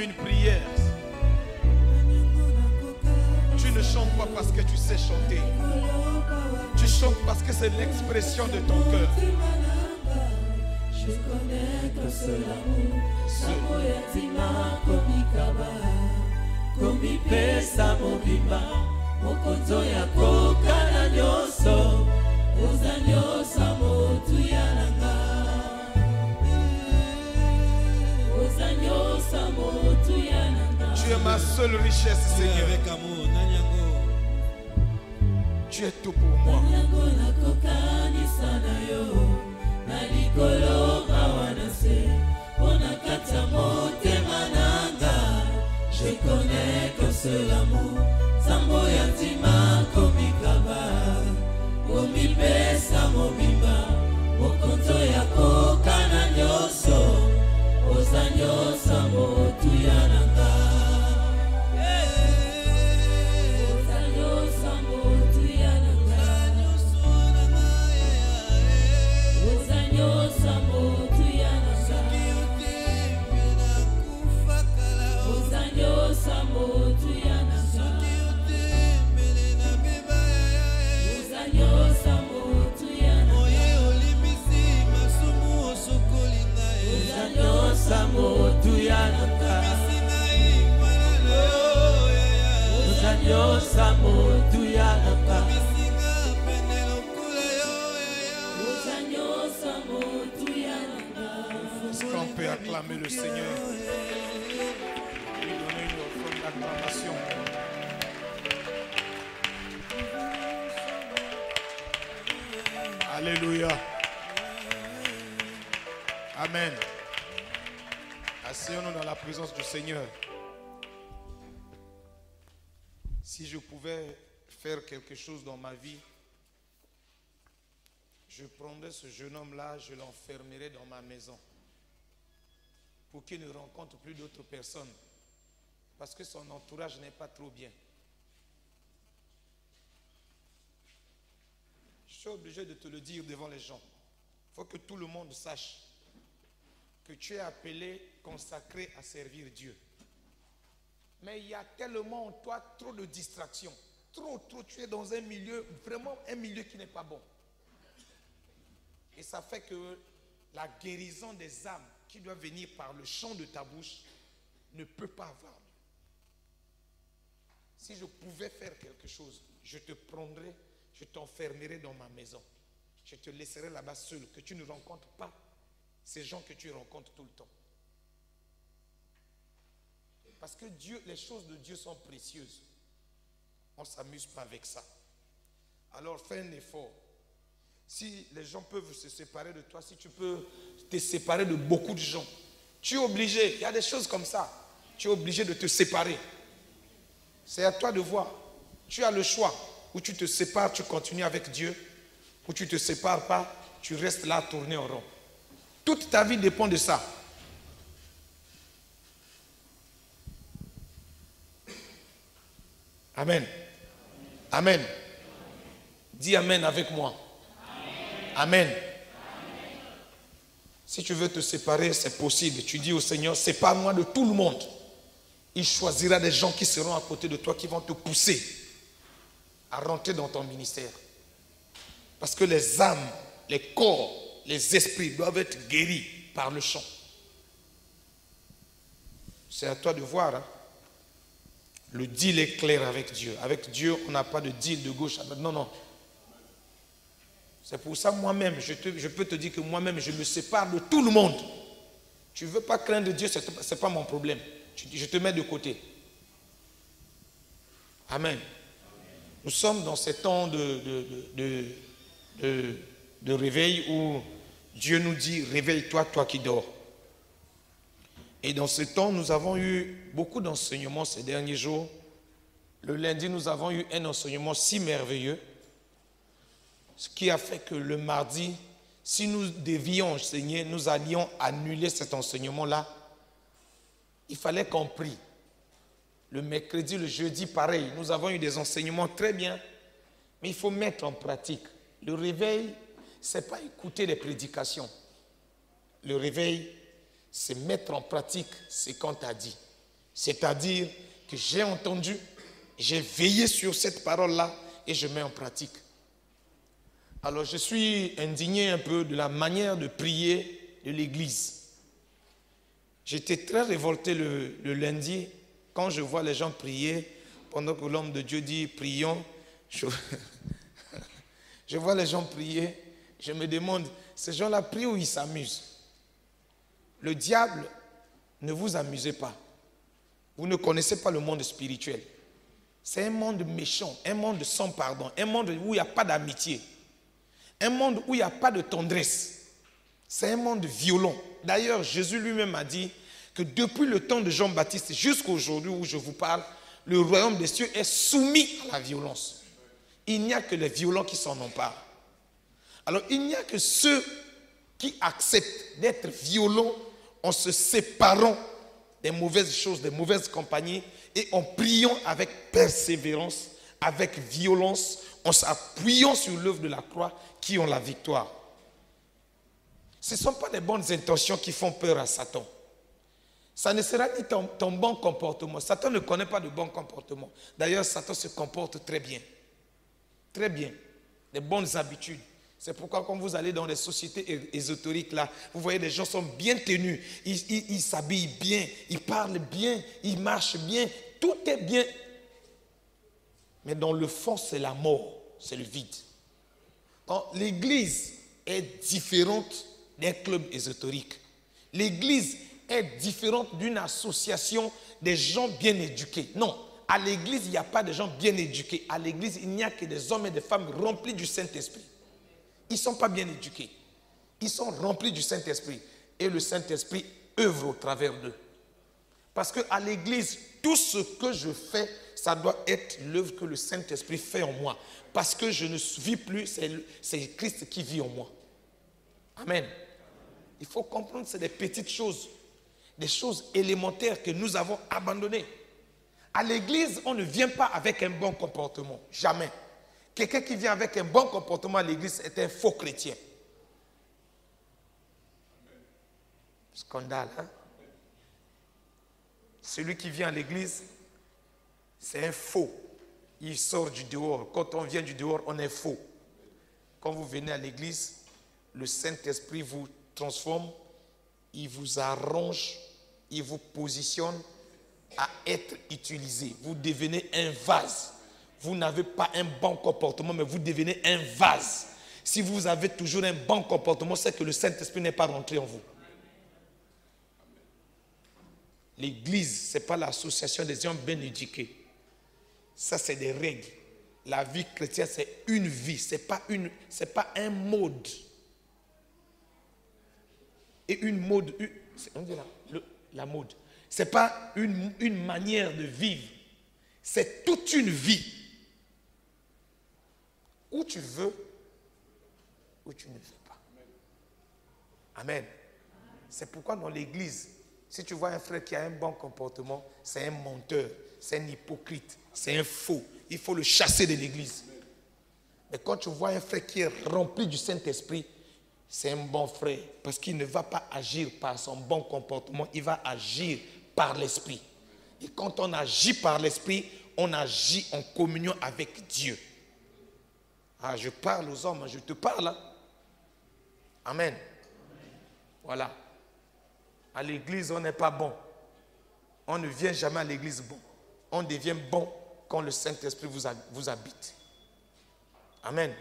une prière. Tu ne chantes pas parce que tu sais chanter. Tu chantes parce que c'est l'expression de ton cœur. Je connais que c'est l'amour. Samo yatima komikaba. Komipesa mobimba. Mokonzo ya koka na nyoso. Oza nyosa motu yananga. Oza nyosa motu yananga. Tu es ma seule richesse, Seigneur. Avec amour, Nanyango. Tu es tout pour moi. Nanyango na kokani sana yo. Nalikolo kawanase. Ona kata motema nanga. Je connais que c'est l'amour. Sambo yatima komikaba. Komipesa mobimba. Mokonzo ya koka na nyoso. Oza nyosa motu yananga. Oza nyosa motu yananga. Oza nyosa motu yananga. Oza nyosa motu yananga. Oza nyosa motu yananga. Oza nyosa motu yananga. Oza nyosa motu yananga. Oza nyosa motu yananga. Est-ce qu'on peut acclamer le Seigneur? Lui donner une offrande d'acclamation. Alléluia. Amen. Asseyons-nous dans la présence du Seigneur. Si je pouvais faire quelque chose dans ma vie, je prendrais ce jeune homme-là, je l'enfermerais dans ma maison pour qu'il ne rencontre plus d'autres personnes parce que son entourage n'est pas trop bien. Je suis obligé de te le dire devant les gens. Il faut que tout le monde sache que tu es appelé, consacré à servir Dieu. Mais il y a tellement en toi trop de distractions. Trop, tu es dans un milieu, vraiment un milieu qui n'est pas bon. Et ça fait que la guérison des âmes qui doit venir par le chant de ta bouche ne peut pas avoir lieu. Si je pouvais faire quelque chose, je te prendrais, je t'enfermerais dans ma maison. Je te laisserai là-bas seul, que tu ne rencontres pas ces gens que tu rencontres tout le temps. Parce que Dieu, les choses de Dieu sont précieuses. On ne s'amuse pas avec ça. Alors fais un effort. Si les gens peuvent se séparer de toi, si tu peux te séparer de beaucoup de gens, tu es obligé, il y a des choses comme ça, tu es obligé de te séparer. C'est à toi de voir. Tu as le choix. Ou tu te sépares, tu continues avec Dieu, ou tu ne te sépares pas, tu restes là tourné en rond. Toute ta vie dépend de ça. Amen. Amen. Dis Amen avec moi. Amen. Amen. Si tu veux te séparer, c'est possible. Tu dis au Seigneur, sépare-moi de tout le monde. Il choisira des gens qui seront à côté de toi, qui vont te pousser à rentrer dans ton ministère. Parce que les âmes, les corps, les esprits doivent être guéris par le chant. C'est à toi de voir. Hein? Le deal est clair avec Dieu. Avec Dieu, on n'a pas de deal de gauche à droite. Non, non. C'est pour ça, moi-même, je peux te dire que moi-même, je me sépare de tout le monde. Tu ne veux pas craindre Dieu, ce n'est pas mon problème. Je te mets de côté. Amen. Nous sommes dans ces temps de réveil où Dieu nous dit, réveille-toi, toi qui dors. Et dans ce temps, nous avons eu beaucoup d'enseignements ces derniers jours. Le lundi, nous avons eu un enseignement si merveilleux, ce qui a fait que le mardi, si nous devions enseigner, nous allions annuler cet enseignement-là. Il fallait qu'on prie. Le mercredi, le jeudi, pareil. Nous avons eu des enseignements très bien, mais il faut mettre en pratique. Le réveil, ce n'est pas écouter les prédications. Le réveil, c'est mettre en pratique ce qu'on t'a dit. C'est-à-dire que j'ai entendu, j'ai veillé sur cette parole-là et je mets en pratique. Alors je suis indigné un peu de la manière de prier de l'Église. J'étais très révolté le lundi quand je vois les gens prier pendant que l'homme de Dieu dit prions. Je vois les gens prier, je me demande, ces gens-là prient ou ils s'amusent? Le diable, ne vous amusez pas. Vous ne connaissez pas le monde spirituel. C'est un monde méchant, un monde sans pardon, un monde où il n'y a pas d'amitié, un monde où il n'y a pas de tendresse. C'est un monde violent. D'ailleurs, Jésus lui-même a dit que depuis le temps de Jean-Baptiste jusqu'à aujourd'hui où je vous parle, le royaume des cieux est soumis à la violence. Il n'y a que les violents qui s'en emparent. Alors, il n'y a que ceux qui acceptent d'être violents en se séparant des mauvaises choses, des mauvaises compagnies et en priant avec persévérance, avec violence, en s'appuyant sur l'œuvre de la croix qui ont la victoire. Ce ne sont pas les bonnes intentions qui font peur à Satan. Ça ne sera ni ton bon comportement. Satan ne connaît pas de bon comportement. D'ailleurs, Satan se comporte très bien. Très bien. Des bonnes habitudes. C'est pourquoi quand vous allez dans les sociétés ésotériques là, vous voyez les gens sont bien tenus. Ils s'habillent bien, ils parlent bien, ils marchent bien. Tout est bien. Mais dans le fond, c'est la mort. C'est le vide. L'église est différente d'un club ésotérique. L'église est différente d'une association des gens bien éduqués. Non, à l'église, il n'y a pas de gens bien éduqués. À l'église, il n'y a que des hommes et des femmes remplis du Saint-Esprit. Ils ne sont pas bien éduqués. Ils sont remplis du Saint-Esprit. Et le Saint-Esprit œuvre au travers d'eux. Parce qu'à l'église, tout ce que je fais, ça doit être l'œuvre que le Saint-Esprit fait en moi. Parce que je ne vis plus, c'est Christ qui vit en moi. Amen. Il faut comprendre que c'est des petites choses, des choses élémentaires que nous avons abandonnées. À l'église, on ne vient pas avec un bon comportement. Jamais. Quelqu'un qui vient avec un bon comportement à l'église est un faux chrétien. Scandale, hein? Celui qui vient à l'église, c'est un faux. Il sort du dehors. Quand on vient du dehors, on est faux. Quand vous venez à l'église, le Saint-Esprit vous transforme, il vous arrange, il vous positionne à être utilisé. Vous devenez un vase. Vous n'avez pas un bon comportement, mais vous devenez un vase. Si vous avez toujours un bon comportement, c'est que le Saint-Esprit n'est pas rentré en vous. L'église, ce n'est pas l'association des gens bien éduqués. Ça, c'est des règles. La vie chrétienne, c'est une vie. Ce n'est pas un mode. Et une mode, on dit la mode. Ce n'est pas une manière de vivre. C'est toute une vie. Où tu veux, où tu ne veux pas. Amen. C'est pourquoi dans l'église, si tu vois un frère qui a un bon comportement, c'est un menteur, c'est un hypocrite, c'est un faux. Il faut le chasser de l'église. Mais quand tu vois un frère qui est rempli du Saint-Esprit, c'est un bon frère. Parce qu'il ne va pas agir par son bon comportement, il va agir par l'Esprit. Et quand on agit par l'Esprit, on agit en communion avec Dieu. Ah, je parle aux hommes, je te parle. Hein? Amen. Voilà. À l'église, on n'est pas bon. On ne vient jamais à l'église bon. On devient bon quand le Saint-Esprit vous habite. Amen.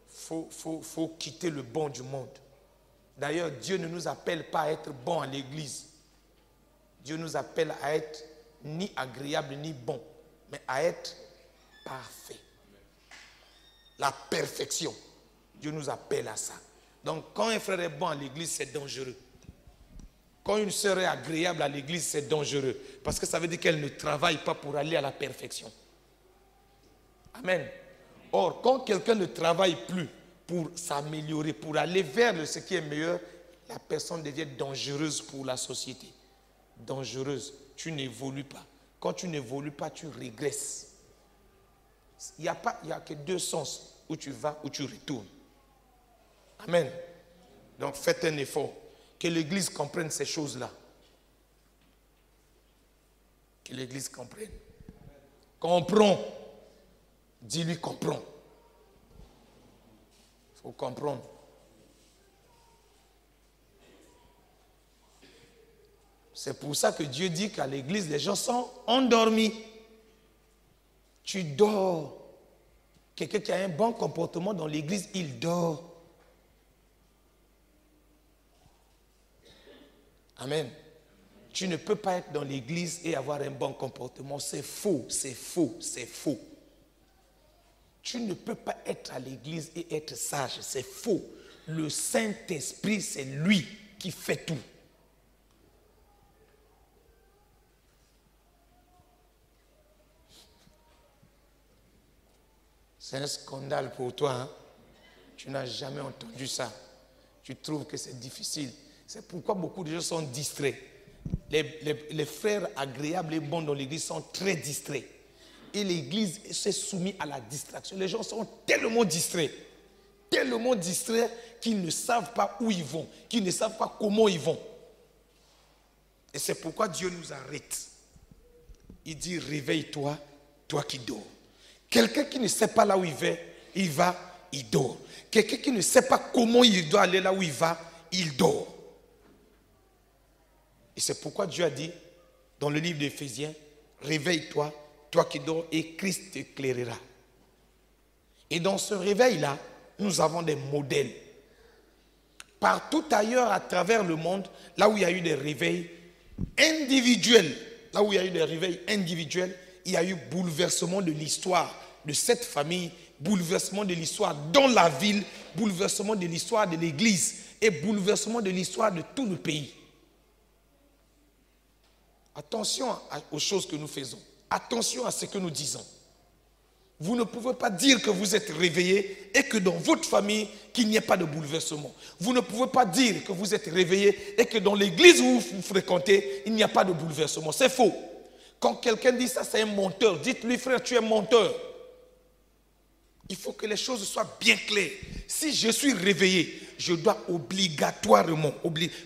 Faut quitter le bon du monde. D'ailleurs, Dieu ne nous appelle pas à être bon à l'église. Dieu nous appelle à être ni agréable ni bon, mais à être parfait. La perfection. Dieu nous appelle à ça. Donc, quand un frère est bon à l'église, c'est dangereux. Quand une sœur est agréable à l'église, c'est dangereux. Parce que ça veut dire qu'elle ne travaille pas pour aller à la perfection. Amen. Or, quand quelqu'un ne travaille plus pour s'améliorer, pour aller vers ce qui est meilleur, la personne devient dangereuse pour la société. Dangereuse. Tu n'évolues pas. Quand tu n'évolues pas, tu régresses. Il n'y a que deux sens, où tu vas, où tu retournes. Amen. Donc faites un effort. Que l'Église comprenne ces choses-là. Que l'église comprenne. Comprends. Dis-lui comprends. Il faut comprendre. C'est pour ça que Dieu dit qu'à l'église, les gens sont endormis. Tu dors. Quelqu'un qui a un bon comportement dans l'église, il dort. Amen. Tu ne peux pas être dans l'église et avoir un bon comportement. C'est faux, c'est faux, c'est faux. Tu ne peux pas être à l'église et être sage. C'est faux. Le Saint-Esprit, c'est lui qui fait tout. C'est un scandale pour toi. Hein? Tu n'as jamais entendu ça. Tu trouves que c'est difficile. C'est pourquoi beaucoup de gens sont distraits. Les frères agréables et bons dans l'église sont très distraits. Et l'église s'est soumise à la distraction. Les gens sont tellement distraits qu'ils ne savent pas où ils vont, qu'ils ne savent pas comment ils vont. Et c'est pourquoi Dieu nous arrête. Il dit, réveille-toi, toi qui dors. Quelqu'un qui ne sait pas là où il va, il dort. Quelqu'un qui ne sait pas comment il doit aller là où il va, il dort. Et c'est pourquoi Dieu a dit, dans le livre d'Éphésiens, réveille-toi, toi qui dors, et Christ t'éclairera. Et dans ce réveil-là, nous avons des modèles. Partout ailleurs à travers le monde, là où il y a eu des réveils individuels, il y a eu bouleversement de l'histoire de cette famille, bouleversement de l'histoire dans la ville, bouleversement de l'histoire de l'église et bouleversement de l'histoire de tout le pays. Attention aux choses que nous faisons. Attention à ce que nous disons. Vous ne pouvez pas dire que vous êtes réveillé et que dans votre famille, qu'il n'y ait pas de bouleversement. Vous ne pouvez pas dire que vous êtes réveillé et que dans l'église où vous fréquentez, il n'y a pas de bouleversement. C'est faux. Quand quelqu'un dit ça, c'est un menteur. Dites-lui, frère, tu es menteur. Il faut que les choses soient bien claires. Si je suis réveillé, je dois obligatoirement,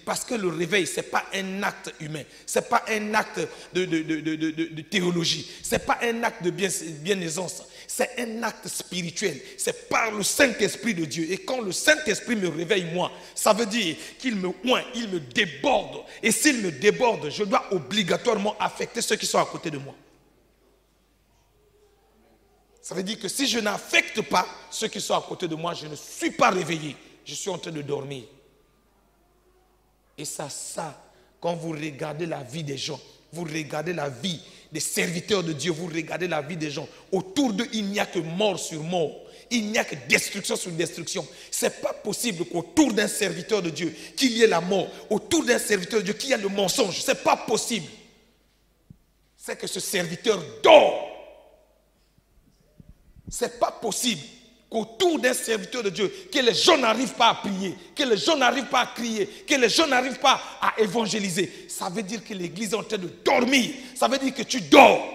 parce que le réveil, ce n'est pas un acte humain, ce n'est pas un acte de théologie, ce n'est pas un acte de bienfaisance, c'est un acte spirituel. C'est par le Saint-Esprit de Dieu. Et quand le Saint-Esprit me réveille, moi, ça veut dire qu'il me oint, il me déborde. Et s'il me déborde, je dois obligatoirement affecter ceux qui sont à côté de moi. Ça veut dire que si je n'affecte pas ceux qui sont à côté de moi, je ne suis pas réveillé. Je suis en train de dormir. Et ça, quand vous regardez la vie des gens, vous regardez la vie des serviteurs de Dieu, vous regardez la vie des gens, autour d'eux, il n'y a que mort sur mort. Il n'y a que destruction sur destruction. Ce n'est pas possible qu'autour d'un serviteur de Dieu, qu'il y ait la mort. Autour d'un serviteur de Dieu, qu'il y ait le mensonge. Ce n'est pas possible. C'est que ce serviteur dort. Ce n'est pas possible qu'autour d'un serviteur de Dieu, que les gens n'arrivent pas à prier, que les gens n'arrivent pas à crier, que les gens n'arrivent pas à évangéliser. Ça veut dire que l'église est en train de dormir. Ça veut dire que tu dors.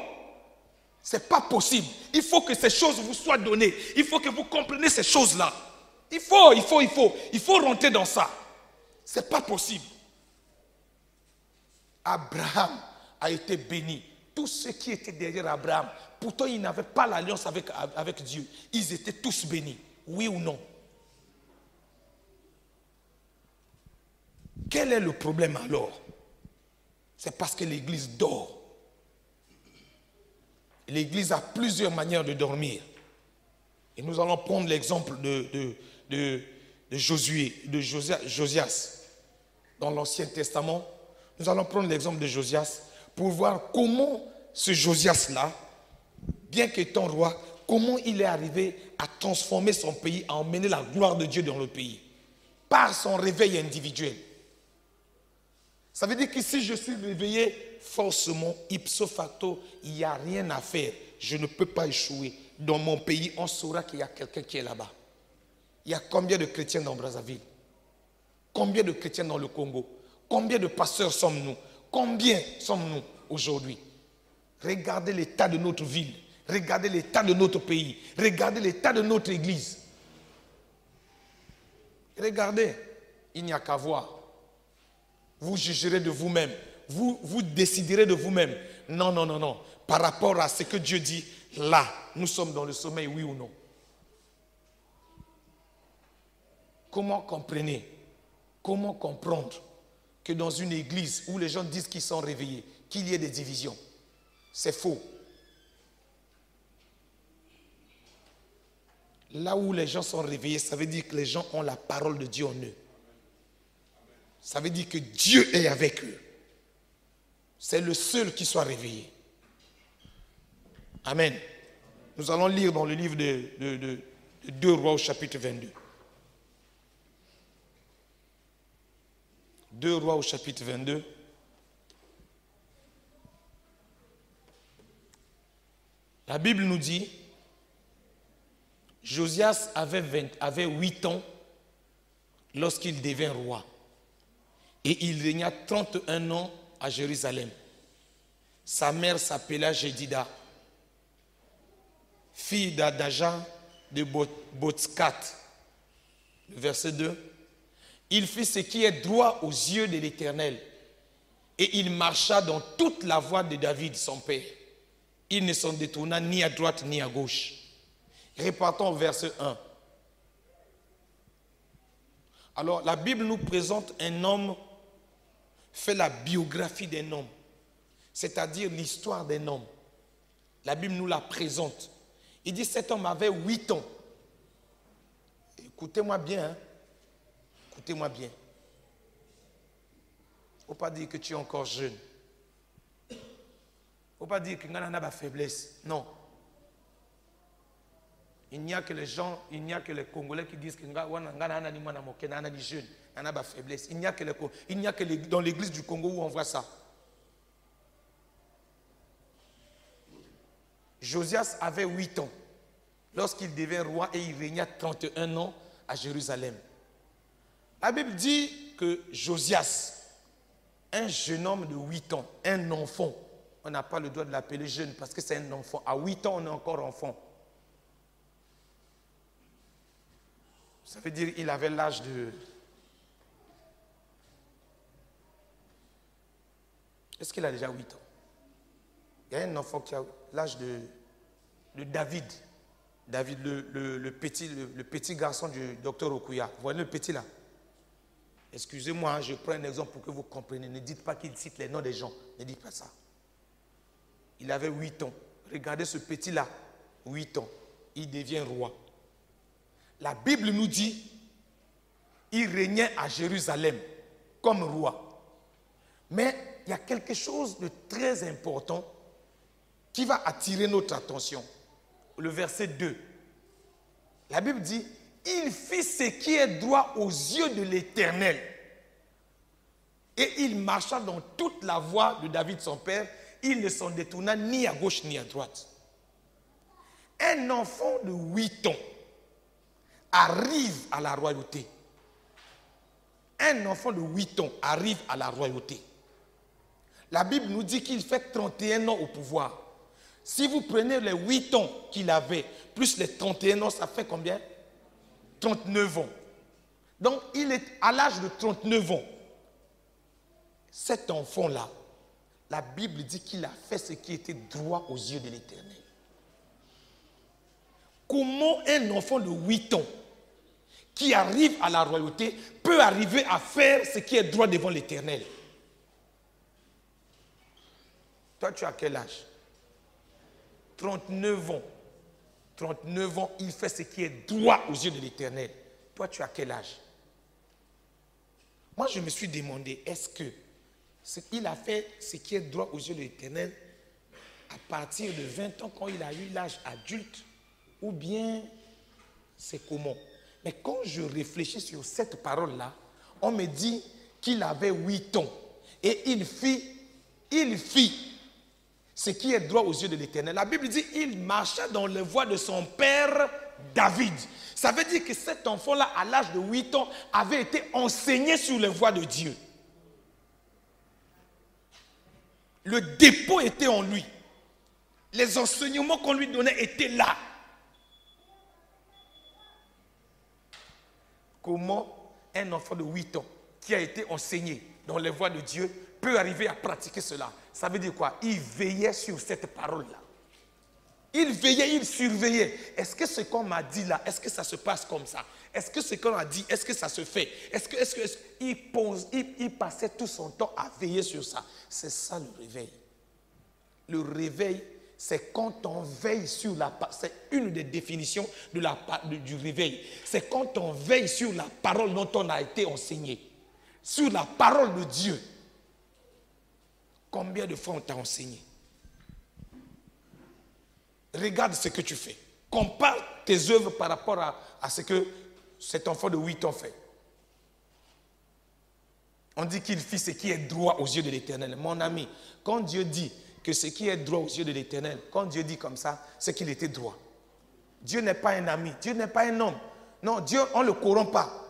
Ce n'est pas possible. Il faut que ces choses vous soient données. Il faut que vous compreniez ces choses-là. Il faut rentrer dans ça. Ce n'est pas possible. Abraham a été béni. Tous ceux qui étaient derrière Abraham, pourtant ils n'avaient pas l'alliance avec Dieu. Ils étaient tous bénis, oui ou non? Quel est le problème alors? C'est parce que l'église dort. L'église a plusieurs manières de dormir. Et nous allons prendre l'exemple de Josias. Dans l'Ancien Testament, nous allons prendre l'exemple de Josias pour voir comment ce Josias-là, bien qu'étant roi, comment il est arrivé à transformer son pays, à emmener la gloire de Dieu dans le pays, par son réveil individuel. Ça veut dire que si je suis réveillé, forcément, ipso facto, il n'y a rien à faire. Je ne peux pas échouer. Dans mon pays, on saura qu'il y a quelqu'un qui est là-bas. Il y a combien de chrétiens dans Brazzaville? Combien de chrétiens dans le Congo? Combien de pasteurs sommes-nous? Combien sommes-nous aujourd'hui? Regardez l'état de notre ville. Regardez l'état de notre pays. Regardez l'état de notre église. Regardez, il n'y a qu'à voir. Vous jugerez de vous-même. Vous déciderez de vous-même. Non, non, non, non. Par rapport à ce que Dieu dit, là, nous sommes dans le sommeil, oui ou non. Comment comprenez, comment comprendre que dans une église où les gens disent qu'ils sont réveillés, qu'il y ait des divisions? C'est faux. Là où les gens sont réveillés, ça veut dire que les gens ont la parole de Dieu en eux. Ça veut dire que Dieu est avec eux. C'est le seul qui soit réveillé. Amen. Nous allons lire dans le livre de 2 Rois au chapitre 22. 2 Rois au chapitre 22. La Bible nous dit, Josias avait 8 ans lorsqu'il devint roi. Et il régna 31 ans à Jérusalem. Sa mère s'appela Jédida, fille d'Adaja de Botskat. Verset 2. Il fit ce qui est droit aux yeux de l'Éternel. Et il marcha dans toute la voie de David, son père. Il ne s'en détourna ni à droite ni à gauche. Repartons au verset 1. Alors, la Bible nous présente un homme, fait la biographie d'un homme, c'est-à-dire l'histoire d'un homme. La Bible nous la présente. Il dit, cet homme avait 8 ans. Écoutez-moi bien, hein. Écoutez-moi bien. Il ne faut pas dire que tu es encore jeune. Il ne faut pas dire que tu as une faiblesse. Non. Il n'y a que les gens, il n'y a que les Congolais qui disent que tu es jeune, faiblesse. Il n'y a que dans l'église du Congo où on voit ça. Josias avait 8 ans lorsqu'il devint roi et il régna 31 ans à Jérusalem. La Bible dit que Josias, un jeune homme de 8 ans, un enfant, on n'a pas le droit de l'appeler jeune parce que c'est un enfant. À 8 ans, on est encore enfant. Ça veut dire qu'il avait l'âge de... Est-ce qu'il a déjà 8 ans? Il y a un enfant qui a l'âge de David. David, le petit garçon du docteur Okuya. Vous voyez le petit là? Excusez-moi, je prends un exemple pour que vous compreniez. Ne dites pas qu'il cite les noms des gens. Ne dites pas ça. Il avait 8 ans. Regardez ce petit-là. 8 ans. Il devient roi. La Bible nous dit, il régnait à Jérusalem comme roi. Mais il y a quelque chose de très important qui va attirer notre attention. Le verset 2. La Bible dit, il fit ce qui est droit aux yeux de l'Éternel. Et il marcha dans toute la voie de David son père. Il ne s'en détourna ni à gauche ni à droite. Un enfant de 8 ans arrive à la royauté. Un enfant de 8 ans arrive à la royauté. La Bible nous dit qu'il fait 31 ans au pouvoir. Si vous prenez les 8 ans qu'il avait, plus les 31 ans, ça fait combien? 39 ans. Donc, il est à l'âge de 39 ans. Cet enfant-là, la Bible dit qu'il a fait ce qui était droit aux yeux de l'Éternel. Comment un enfant de 8 ans qui arrive à la royauté peut arriver à faire ce qui est droit devant l'Éternel? Toi, tu as quel âge? 39 ans. 39 ans, il fait ce qui est droit aux yeux de l'Éternel. Toi, tu as quel âge? Moi, je me suis demandé, est-ce qu'il a fait ce qui est droit aux yeux de l'Éternel à partir de 20 ans quand il a eu l'âge adulte, ou bien c'est comment? Mais quand je réfléchis sur cette parole-là, on me dit qu'il avait 8 ans et il fit ce qui est droit aux yeux de l'Éternel. La Bible dit il marcha dans les voies de son père David. Ça veut dire que cet enfant-là, à l'âge de 8 ans, avait été enseigné sur les voies de Dieu. Le dépôt était en lui. Les enseignements qu'on lui donnait étaient là. Comment un enfant de 8 ans qui a été enseigné dans les voies de Dieu peut arriver à pratiquer cela. Ça veut dire quoi? Il veillait sur cette parole-là. Il veillait, il surveillait. Est-ce que ce qu'on m'a dit là, est-ce que ça se passe comme ça? Est-ce que ce qu'on a dit, est-ce que ça se fait? Il passait tout son temps à veiller sur ça. C'est ça le réveil. Le réveil, c'est quand on veille sur la parole. C'est une des définitions du réveil. C'est quand on veille sur la parole dont on a été enseigné. Sur la parole de Dieu. Combien de fois on t'a enseigné? Regarde ce que tu fais. Compare tes œuvres par rapport à ce que cet enfant de 8 ans fait. On dit qu'il fit ce qui est droit aux yeux de l'Éternel. Mon ami, quand Dieu dit que ce qui est droit aux yeux de l'Éternel, quand Dieu dit comme ça, c'est qu'il était droit. Dieu n'est pas un ami, Dieu n'est pas un homme. Non, Dieu, on ne le corrompt pas.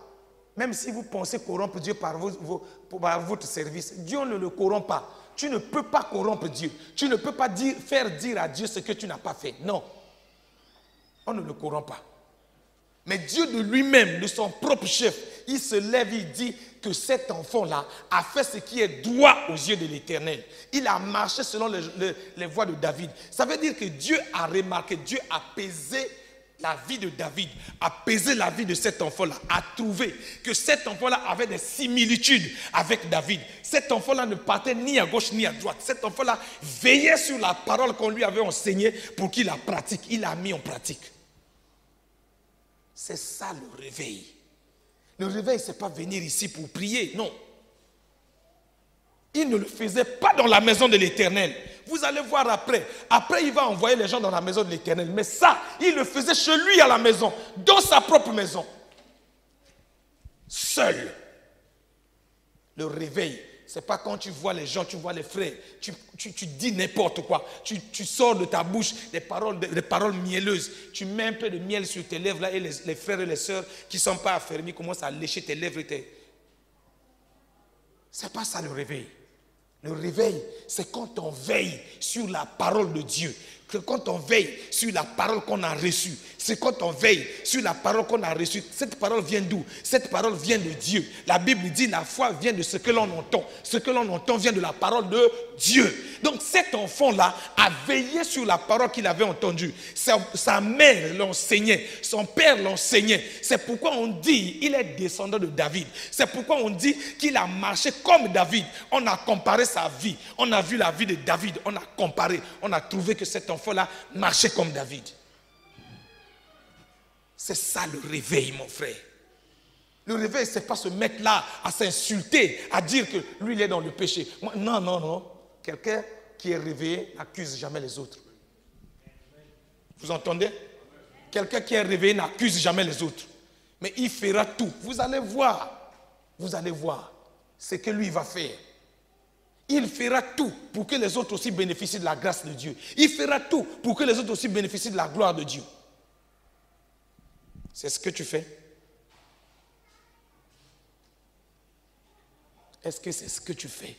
Même si vous pensez corrompre Dieu par votre service, Dieu ne le corrompt pas. Tu ne peux pas corrompre Dieu. Tu ne peux pas faire dire à Dieu ce que tu n'as pas fait. Non. On ne le corrompt pas. Mais Dieu de lui-même, de son propre chef, il se lève, il dit que cet enfant-là a fait ce qui est droit aux yeux de l'Éternel. Il a marché selon les voies de David. Ça veut dire que Dieu a remarqué, Dieu a pesé la vie de David, a pesé la vie de cet enfant-là, a trouvé que cet enfant-là avait des similitudes avec David. Cet enfant-là ne partait ni à gauche ni à droite. Cet enfant-là veillait sur la parole qu'on lui avait enseignée pour qu'il la pratique. Il l'a mis en pratique. C'est ça le réveil. Le réveil, ce n'est pas venir ici pour prier, non. Il ne le faisait pas dans la maison de l'Éternel. Vous allez voir après. Après, il va envoyer les gens dans la maison de l'Éternel. Mais ça, il le faisait chez lui à la maison, dans sa propre maison. Seul. Le réveil, ce n'est pas quand tu vois les gens, tu vois les frères, tu dis n'importe quoi. Tu sors de ta bouche des paroles mielleuses. Tu mets un peu de miel sur tes lèvres là, et les frères et les sœurs qui ne sont pas affermis commencent à lécher tes lèvres. Ce n'est pas ça le réveil. Le réveil, c'est quand on veille sur la parole de Dieu. Quand on veille sur la parole qu'on a reçue. C'est quand on veille sur la parole qu'on a reçue. Cette parole vient d'où? Cette parole vient de Dieu. La Bible dit la foi vient de ce que l'on entend. Ce que l'on entend vient de la parole de Dieu. Donc cet enfant-là a veillé sur la parole qu'il avait entendue. Sa mère l'enseignait. Son père l'enseignait. C'est pourquoi on dit il est descendant de David. C'est pourquoi on dit qu'il a marché comme David. On a comparé sa vie. On a vu la vie de David. On a comparé. On a trouvé que cet enfant-là marchait comme David. C'est ça le réveil, mon frère. Le réveil, ce n'est pas se mettre là à s'insulter, à dire que lui, il est dans le péché. Non, non, non. Quelqu'un qui est réveillé n'accuse jamais les autres. Vous entendez? Quelqu'un qui est réveillé n'accuse jamais les autres. Mais il fera tout. Vous allez voir ce que lui va faire. Il fera tout pour que les autres aussi bénéficient de la grâce de Dieu. Il fera tout pour que les autres aussi bénéficient de la gloire de Dieu. C'est ce que tu fais. Est-ce que c'est ce que tu fais?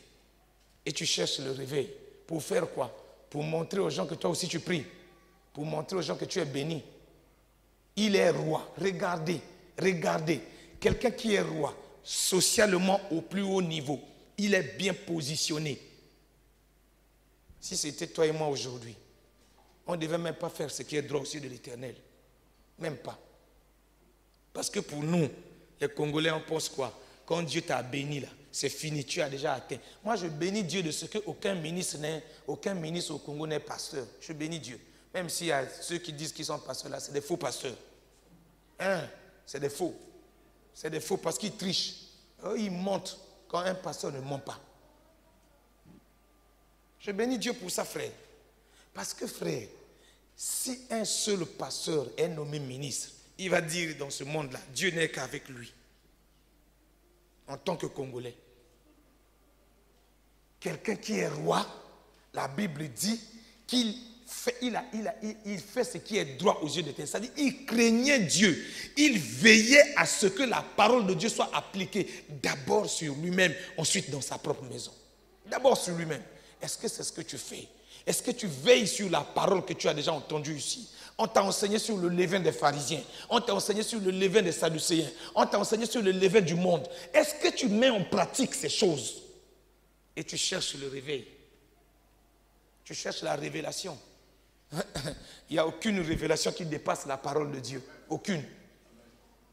Et tu cherches le réveil. Pour faire quoi? Pour montrer aux gens que toi aussi tu pries. Pour montrer aux gens que tu es béni. Il est roi. Regardez, regardez. Quelqu'un qui est roi, socialement au plus haut niveau, il est bien positionné. Si c'était toi et moi aujourd'hui, on ne devait même pas faire ce qui est droit aux yeux de l'Éternel. Même pas. Parce que pour nous, les Congolais, on pense quoi? Quand Dieu t'a béni là, c'est fini, tu as déjà atteint. Moi, je bénis Dieu de ce qu'aucun ministre au Congo n'est pasteur. Je bénis Dieu. Même s'il y a ceux qui disent qu'ils sont pasteurs là, c'est des faux pasteurs. Hein? C'est des faux. C'est des faux parce qu'ils trichent. Ils mentent quand un pasteur ne ment pas. Je bénis Dieu pour ça, frère. Parce que, frère, si un seul pasteur est nommé ministre, il va dire dans ce monde-là, Dieu n'est qu'avec lui. En tant que Congolais. Quelqu'un qui est roi, la Bible dit qu'il fait, il fait ce qui est droit aux yeux de Dieu. C'est-à-dire qu'il craignait Dieu. Il veillait à ce que la parole de Dieu soit appliquée d'abord sur lui-même, ensuite dans sa propre maison. D'abord sur lui-même. Est-ce que c'est ce que tu fais? Est-ce que tu veilles sur la parole que tu as déjà entendue ici? On t'a enseigné sur le levain des pharisiens. On t'a enseigné sur le levain des sadducéens. On t'a enseigné sur le levain du monde. Est-ce que tu mets en pratique ces choses? et tu cherches le réveil. Tu cherches la révélation. Il n'y a aucune révélation qui dépasse la parole de Dieu. Aucune.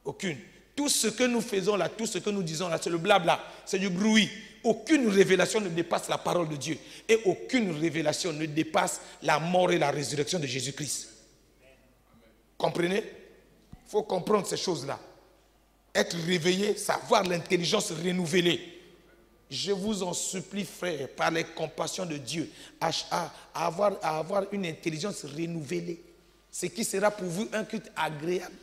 Aucune. Tout ce que nous faisons là, tout ce que nous disons là, c'est le blabla, c'est du bruit. Aucune révélation ne dépasse la parole de Dieu. Et aucune révélation ne dépasse la mort et la résurrection de Jésus-Christ. Comprenez? Il faut comprendre ces choses-là. Être réveillé, savoir l'intelligence renouvelée. Je vous en supplie, frères, par les compassions de Dieu, à avoir une intelligence renouvelée. Ce qui sera pour vous un culte agréable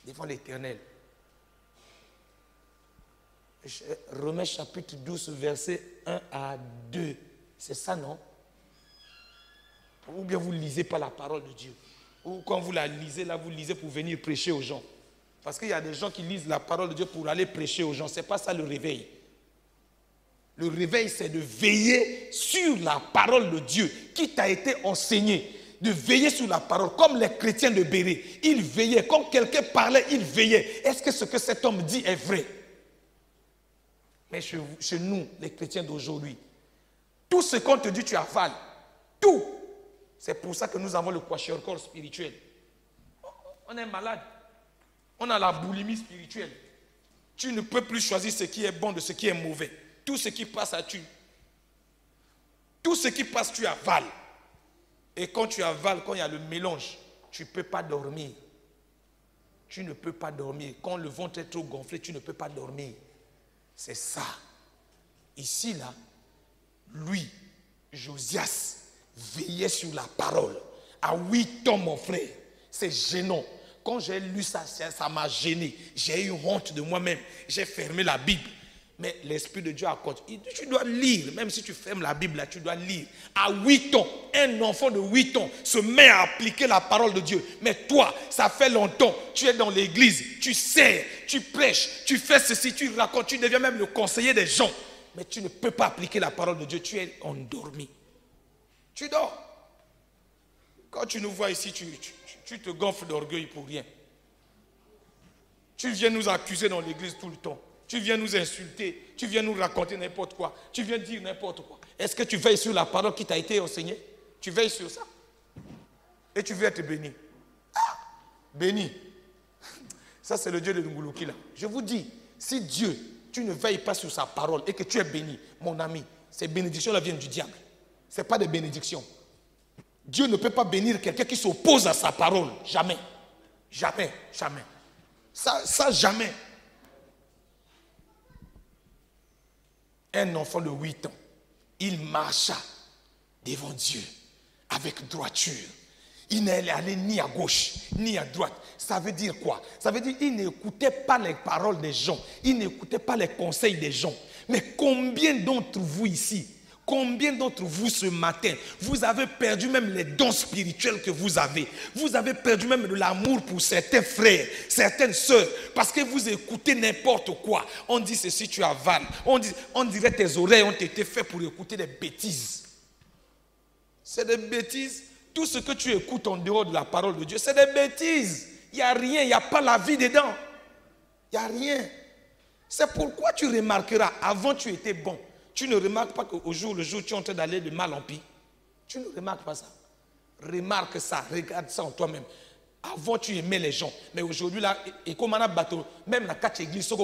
devant l'Éternel. Romains chapitre 12, versets 1 à 2. C'est ça, non? Ou bien vous ne lisez pas la parole de Dieu. Ou quand vous la lisez, là, vous lisez pour venir prêcher aux gens. Parce qu'il y a des gens qui lisent la parole de Dieu pour aller prêcher aux gens. Ce n'est pas ça le réveil. Le réveil, c'est de veiller sur la parole de Dieu qui t'a été enseignée. De veiller sur la parole, comme les chrétiens de Béret. Ils veillaient. Quand quelqu'un parlait, ils veillaient. Est-ce que ce que cet homme dit est vrai? Mais chez nous, les chrétiens d'aujourd'hui, tout ce qu'on te dit, tu avales. Tout. C'est pour ça que nous avons le kwashiorkor spirituel. On est malade. On a la boulimie spirituelle. Tu ne peux plus choisir ce qui est bon de ce qui est mauvais. Tout ce qui passe à tu. Tout ce qui passe, tu avales. Et quand tu avales, quand il y a le mélange, tu ne peux pas dormir. Tu ne peux pas dormir. Quand le ventre est trop gonflé, tu ne peux pas dormir. C'est ça. Ici, là, lui, Josias, veillait sur la parole. À 8 ans, mon frère. C'est gênant. Quand j'ai lu ça, ça m'a gêné. J'ai eu honte de moi-même. J'ai fermé la Bible. Mais l'Esprit de Dieu accorde. Tu dois lire. Même si tu fermes la Bible, là, tu dois lire. À 8 ans, un enfant de 8 ans se met à appliquer la parole de Dieu. Mais toi, ça fait longtemps. Tu es dans l'église. Tu sers, tu prêches, tu fais ceci, tu racontes. Tu deviens même le conseiller des gens. Mais tu ne peux pas appliquer la parole de Dieu. Tu es endormi. Tu dors. Quand tu nous vois ici, tu te gonfles d'orgueil pour rien. Tu viens nous accuser dans l'église tout le temps. Tu viens nous insulter. Tu viens nous raconter n'importe quoi. Tu viens dire n'importe quoi. Est-ce que tu veilles sur la parole qui t'a été enseignée? Tu veilles sur ça. Et tu veux être béni. Ah, béni. Ça, c'est le Dieu de Nguluki là. Je vous dis, si Dieu, tu ne veilles pas sur sa parole et que tu es béni, mon ami, ces bénédictions-là viennent du diable. Ce n'est pas des bénédictions. Dieu ne peut pas bénir quelqu'un qui s'oppose à sa parole. Jamais. Jamais. Jamais. Ça jamais. Un enfant de 8 ans, il marcha devant Dieu avec droiture. Il n'est allé ni à gauche, ni à droite. Ça veut dire quoi? Ça veut dire qu'il n'écoutait pas les paroles des gens. Il n'écoutait pas les conseils des gens. Mais combien d'entre vous ici, combien d'entre vous ce matin, vous avez perdu même les dons spirituels que vous avez. Vous avez perdu même de l'amour pour certains frères, certaines sœurs, parce que vous écoutez n'importe quoi. On dit ceci, tu avales. On dirait tes oreilles ont été faites pour écouter des bêtises. C'est des bêtises. Tout ce que tu écoutes en dehors de la parole de Dieu, c'est des bêtises. Il n'y a rien, il n'y a pas la vie dedans. Il n'y a rien. C'est pourquoi tu remarqueras, avant tu étais bon. Tu ne remarques pas qu'au jour le jour, tu es en train d'aller de mal en pis. Tu ne remarques pas ça. Remarque ça, regarde ça en toi-même. Avant, tu aimais les gens. Mais aujourd'hui, là, et comme on a bateau, même la quatre églises, tu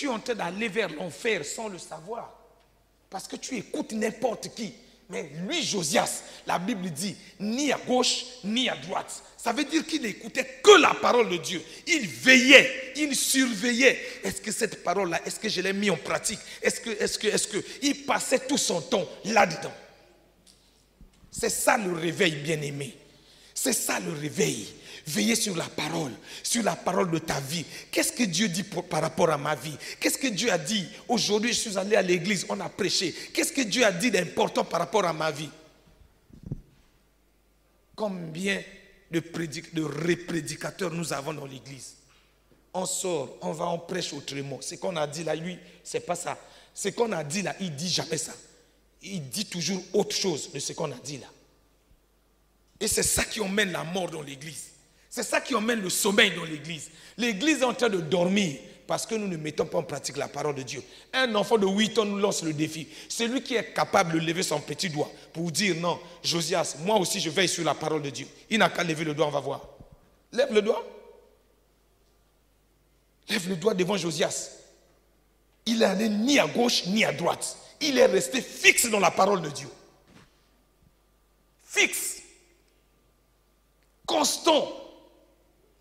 es en train d'aller vers l'enfer sans le savoir. Parce que tu écoutes n'importe qui. Mais lui, Josias, la Bible dit, ni à gauche, ni à droite. Ça veut dire qu'il n'écoutait que la parole de Dieu. Il veillait, il surveillait. Est-ce que cette parole-là, est-ce que je l'ai mis en pratique? Est-ce que il passait tout son temps là-dedans? C'est ça le réveil, bien-aimé. C'est ça le réveil. Veillez sur la parole de ta vie. Qu'est-ce que Dieu dit par rapport à ma vie? Qu'est-ce que Dieu a dit? Aujourd'hui, je suis allé à l'église, on a prêché. Qu'est-ce que Dieu a dit d'important par rapport à ma vie? Combien de reprédicateurs nous avons dans l'église? On sort, on va, on prêche autrement. Ce qu'on a dit là, lui, c'est pas ça. Ce qu'on a dit là, il ne dit jamais ça. Il dit toujours autre chose de ce qu'on a dit là. Et c'est ça qui emmène la mort dans l'église. C'est ça qui emmène le sommeil dans l'église. L'église est en train de dormir. parce que nous ne mettons pas en pratique la parole de Dieu. Un enfant de 8 ans nous lance le défi. Celui qui est capable de lever son petit doigt pour dire non, Josias, moi aussi je veille sur la parole de Dieu. Il n'a qu'à lever le doigt, on va voir. Lève le doigt. Lève le doigt devant Josias. Il n'est allé ni à gauche ni à droite. Il est resté fixe dans la parole de Dieu. Fixe. Constant.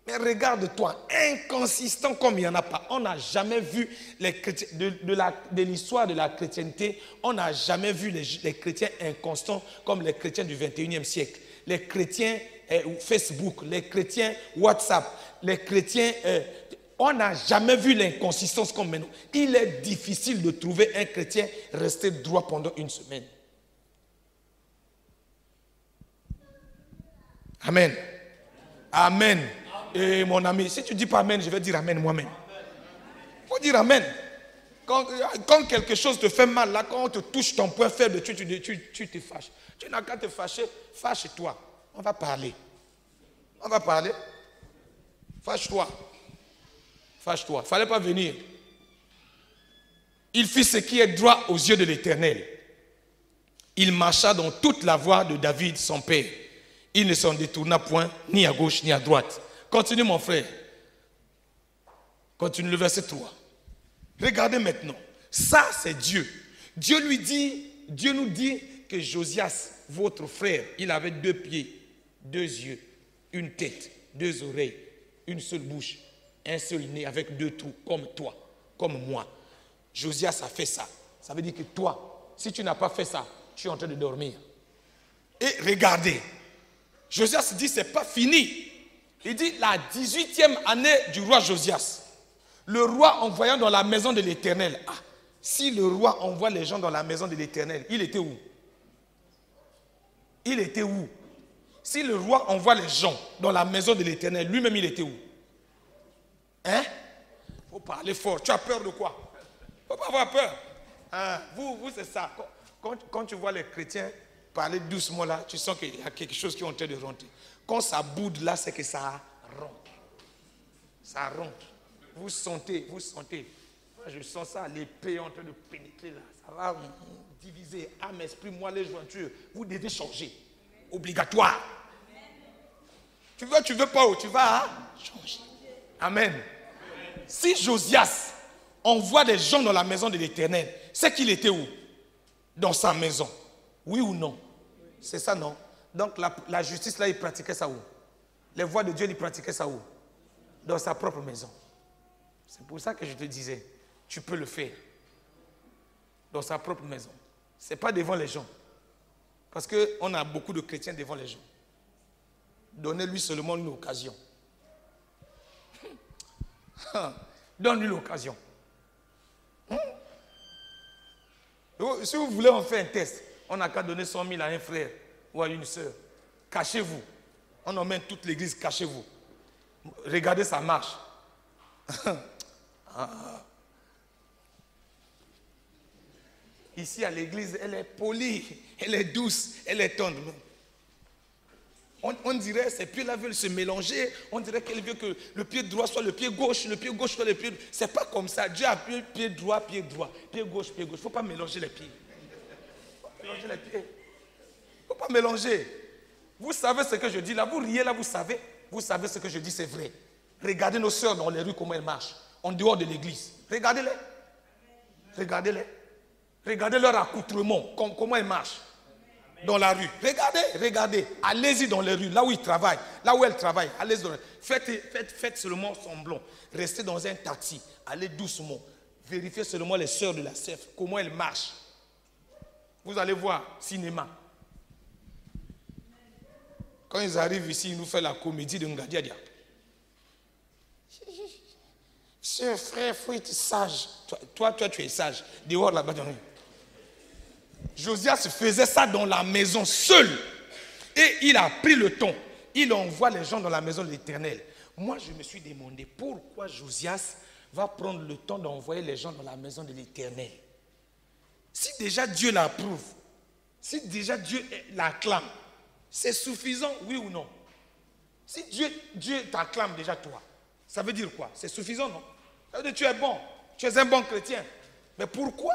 Mais regarde-toi, inconsistant comme il n'y en a pas. On n'a jamais vu les chrétiens, de l'histoire de la chrétienté, on n'a jamais vu les chrétiens inconstants comme les chrétiens du 21e siècle. Les chrétiens Facebook, les chrétiens WhatsApp, les chrétiens... on n'a jamais vu l'inconsistance comme maintenant. Il est difficile de trouver un chrétien resté droit pendant une semaine. Amen. Amen. Et mon ami, si tu ne dis pas amen, je vais dire amen moi-même. Il faut dire amen. Quand quelque chose te fait mal, là, quand on te touche ton point faible, tu te fâches. Tu n'as qu'à te fâcher, fâche-toi. On va parler. On va parler. Fâche-toi. Fâche-toi. Il ne fallait pas venir. Il fit ce qui est droit aux yeux de l'Éternel. Il marcha dans toute la voie de David, son père. Il ne s'en détourna point, ni à gauche, ni à droite. Continue, mon frère. Continue le verset 3. Regardez maintenant. Ça, c'est Dieu. Dieu nous dit que Josias, votre frère, il avait 2 pieds, 2 yeux, une tête, 2 oreilles, une seule bouche, un seul nez avec 2 trous, comme toi, comme moi. Josias a fait ça. Ça veut dire que toi, si tu n'as pas fait ça, tu es en train de dormir. Et regardez, Josias dit, c'est pas fini. Il dit, la 18e année du roi Josias, le roi envoyant dans la maison de l'Éternel. Ah, si le roi envoie les gens dans la maison de l'Éternel, il était où? Il était où? Si le roi envoie les gens dans la maison de l'Éternel, lui-même il était où? Hein? Il faut parler fort. Tu as peur de quoi? Il ne faut pas avoir peur. Hein? Vous c'est ça. Quand tu vois les chrétiens parler doucement là, tu sens qu'il y a quelque chose qui est en train de rentrer. Quand ça boude là, c'est que ça rentre. Ça rentre. Vous sentez. Moi, je sens ça, l'épée en train de pénétrer là. Ça va diviser âme, esprit, moi, les jointures. Vous devez changer. Obligatoire. Tu veux pas où tu vas changer. Amen. Si Josias envoie des gens dans la maison de l'Éternel, c'est qu'il était où? Dans sa maison. Oui ou non? C'est ça, non? Donc la justice là, il pratiquait ça où? Les voies de Dieu, il pratiquait ça où? Dans sa propre maison. C'est pour ça que je te disais, tu peux le faire. Dans sa propre maison. Ce n'est pas devant les gens. Parce qu'on a beaucoup de chrétiens devant les gens. Donnez-lui seulement une occasion. Donne-lui l'occasion. Si vous voulez en faire un test, on n'a qu'à donner 100 000 à un frère ou à une soeur. Cachez-vous. On emmène toute l'église, cachez-vous. Regardez sa marche. Ici à l'église, elle est polie, elle est douce, elle est tendre. On dirait ses pieds-là veulent se mélanger. On dirait qu'elle veut que le pied droit soit le pied gauche soit le pied droit. C'est pas comme ça. Dieu a pied droit, pied gauche, pied gauche. Il ne faut pas mélanger les pieds. Il ne faut pas mélanger. Vous savez ce que je dis là. Vous riez là, vous savez. Vous savez ce que je dis, c'est vrai. Regardez nos sœurs dans les rues, comment elles marchent. En dehors de l'église. Regardez-les. Regardez-les. Regardez leur accoutrement, comment elles marchent. Dans la rue. Regardez. Allez-y dans les rues, là où ils travaillent, là où elles travaillent. Allez-y dans les... Faites seulement semblant. Restez dans un taxi. Allez doucement. Vérifiez seulement les sœurs de la CEF, comment elles marchent. Vous allez voir, cinéma. Quand ils arrivent ici, ils nous font la comédie de Ngadiadia. Ce frère, il faut être sage. Toi, tu es sage. Dehors là-bas dans la rue. Josias faisait ça dans la maison seul. Et il a pris le temps. Il envoie les gens dans la maison de l'Éternel. Moi, je me suis demandé pourquoi Josias va prendre le temps d'envoyer les gens dans la maison de l'Éternel. Si déjà Dieu l'approuve, si déjà Dieu l'acclame, c'est suffisant, oui ou non? Si Dieu t'acclame déjà toi, ça veut dire quoi? C'est suffisant, non? Ça veut dire que tu es bon. Tu es un bon chrétien. Mais pourquoi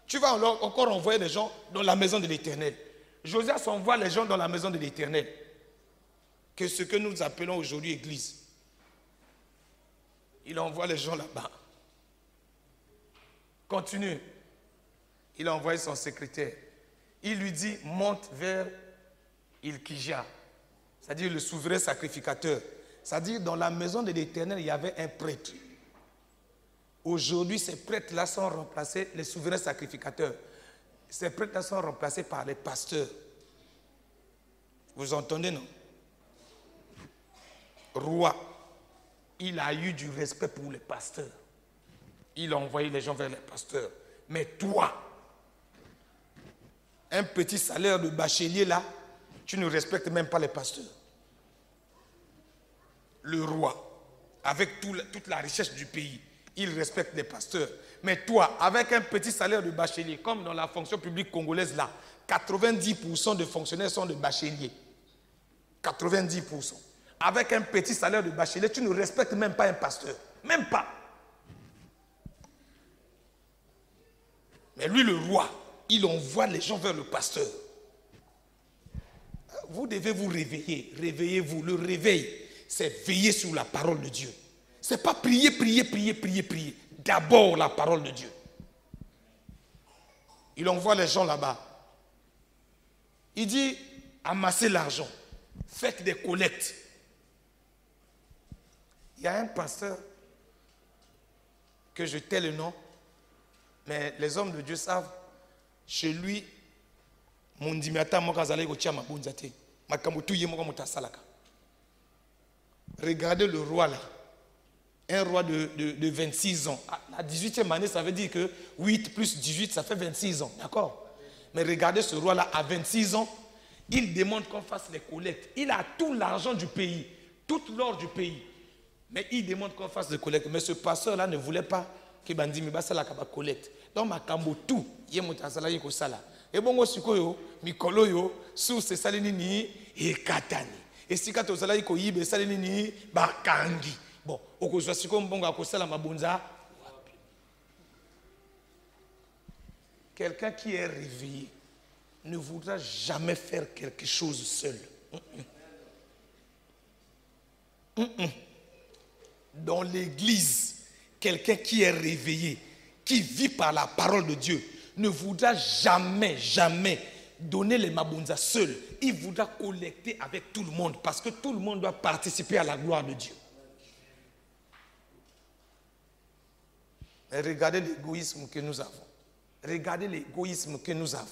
tu vas encore envoyer les gens dans la maison de l'Éternel? Josias envoie les gens dans la maison de l'Éternel. Que ce que nous appelons aujourd'hui église. Il envoie les gens là-bas. Continue. Il a envoyé son secrétaire. Il lui dit, monte vers Ilkija. C'est-à-dire le souverain sacrificateur. C'est-à-dire dans la maison de l'Éternel, il y avait un prêtre. Aujourd'hui, ces prêtres-là sont remplacés, les souverains sacrificateurs. Ces prêtres-là sont remplacés par les pasteurs. Vous entendez, non? Roi, il a eu du respect pour les pasteurs. Il a envoyé les gens vers les pasteurs. Mais toi, un petit salaire de bachelier là, tu ne respectes même pas les pasteurs. Le roi, avec toute la richesse du pays, il respecte les pasteurs. Mais toi, avec un petit salaire de bachelier, comme dans la fonction publique congolaise là, 90% de fonctionnaires sont de bacheliers. 90%. Avec un petit salaire de bachelier, tu ne respectes même pas un pasteur. Même pas. Mais lui, le roi, il envoie les gens vers le pasteur. Vous devez vous réveiller. Réveillez-vous. Le réveil, c'est veiller sur la parole de Dieu. Ce n'est pas prier, prier, prier, prier, prier. D'abord la parole de Dieu. Il envoie les gens là-bas. Il dit, amassez l'argent. Faites des collectes. Il y a un pasteur que je tais le nom, mais les hommes de Dieu savent, chez lui, regardez le roi là, un roi de 26 ans. À la 18e année, ça veut dire que 8 plus 18, ça fait 26 ans, d'accord? Mais regardez ce roi là, à 26 ans, il demande qu'on fasse les collectes. Il a tout l'argent du pays, tout l'or du pays. Mais il demande qu'on fasse des collectes. Mais ce pasteur-là ne voulait pas que Bandi Mibasa la collecte. Donc, ma kambo tout, il y a mon tasala yiko sala. Et bon, sikoyo, mikolo yo, sous ces salinini et katani. Et si kato sala yiko yibe salinini bakangi. Bon, okozwa siko mbonga ko sala mabunza. Quelqu'un qui est réveillé ne voudra jamais faire quelque chose seul. Dans l'église, quelqu'un qui est réveillé, qui vit par la parole de Dieu, ne voudra jamais, jamais donner les mabunza seul. Il voudra collecter avec tout le monde parce que tout le monde doit participer à la gloire de Dieu. Et regardez l'égoïsme que nous avons. Regardez l'égoïsme que nous avons.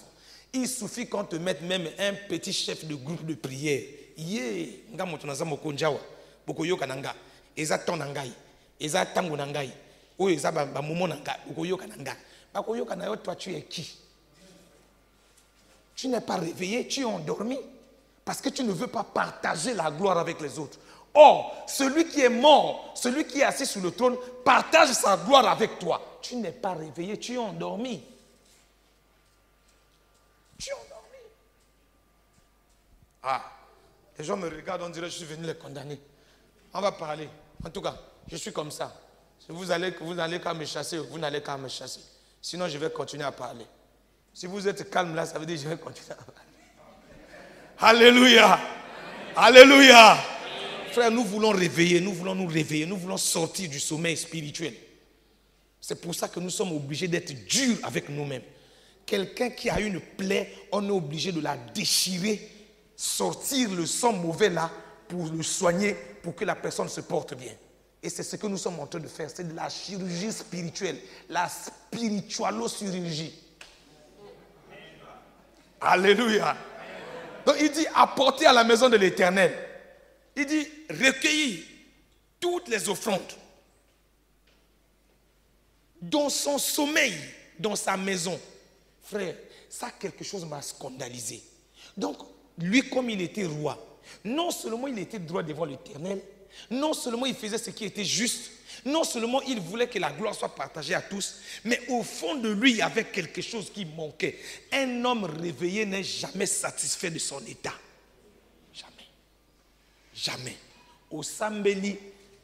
Il suffit qu'on te mette même un petit chef de groupe de prière. Yé, nga motonaza mokonjawa, bokoyoka nanga, eza ton nangai, eza tango nangai, o eza ba momo nanga, bokoyoka nanga. Bakoyoka na yo, toi tu es qui? Tu n'es pas réveillé, tu es endormi parce que tu ne veux pas partager la gloire avec les autres. Or, celui qui est mort, celui qui est assis sur le trône, partage sa gloire avec toi. Tu n'es pas réveillé, tu es endormi. Tu es endormi. Ah, les gens me regardent, on dirait que je suis venu les condamner. On va parler. En tout cas, je suis comme ça. Vous n'allez qu'à me chasser, vous n'allez qu'à me chasser. Sinon, je vais continuer à parler. Si vous êtes calme là, ça veut dire que je vais continuer à parler. Alléluia. Alléluia. Frère, nous voulons réveiller, nous voulons nous réveiller, nous voulons sortir du sommeil spirituel. C'est pour ça que nous sommes obligés d'être durs avec nous-mêmes. Quelqu'un qui a une plaie, on est obligé de la déchirer, sortir le sang mauvais là pour le soigner, pour que la personne se porte bien. Et c'est ce que nous sommes en train de faire. C'est de la chirurgie spirituelle, la spiritualo-chirurgie. Alléluia. Donc il dit apporter à la maison de l'Éternel. Il dit recueillir toutes les offrandes dans son sommeil, dans sa maison. Frère, ça quelque chose m'a scandalisé. Donc, lui comme il était roi, non seulement il était droit devant l'Éternel, non seulement il faisait ce qui était juste, non seulement il voulait que la gloire soit partagée à tous, mais au fond de lui, il y avait quelque chose qui manquait. Un homme réveillé n'est jamais satisfait de son état. Jamais. Jamais. Au Sambeli,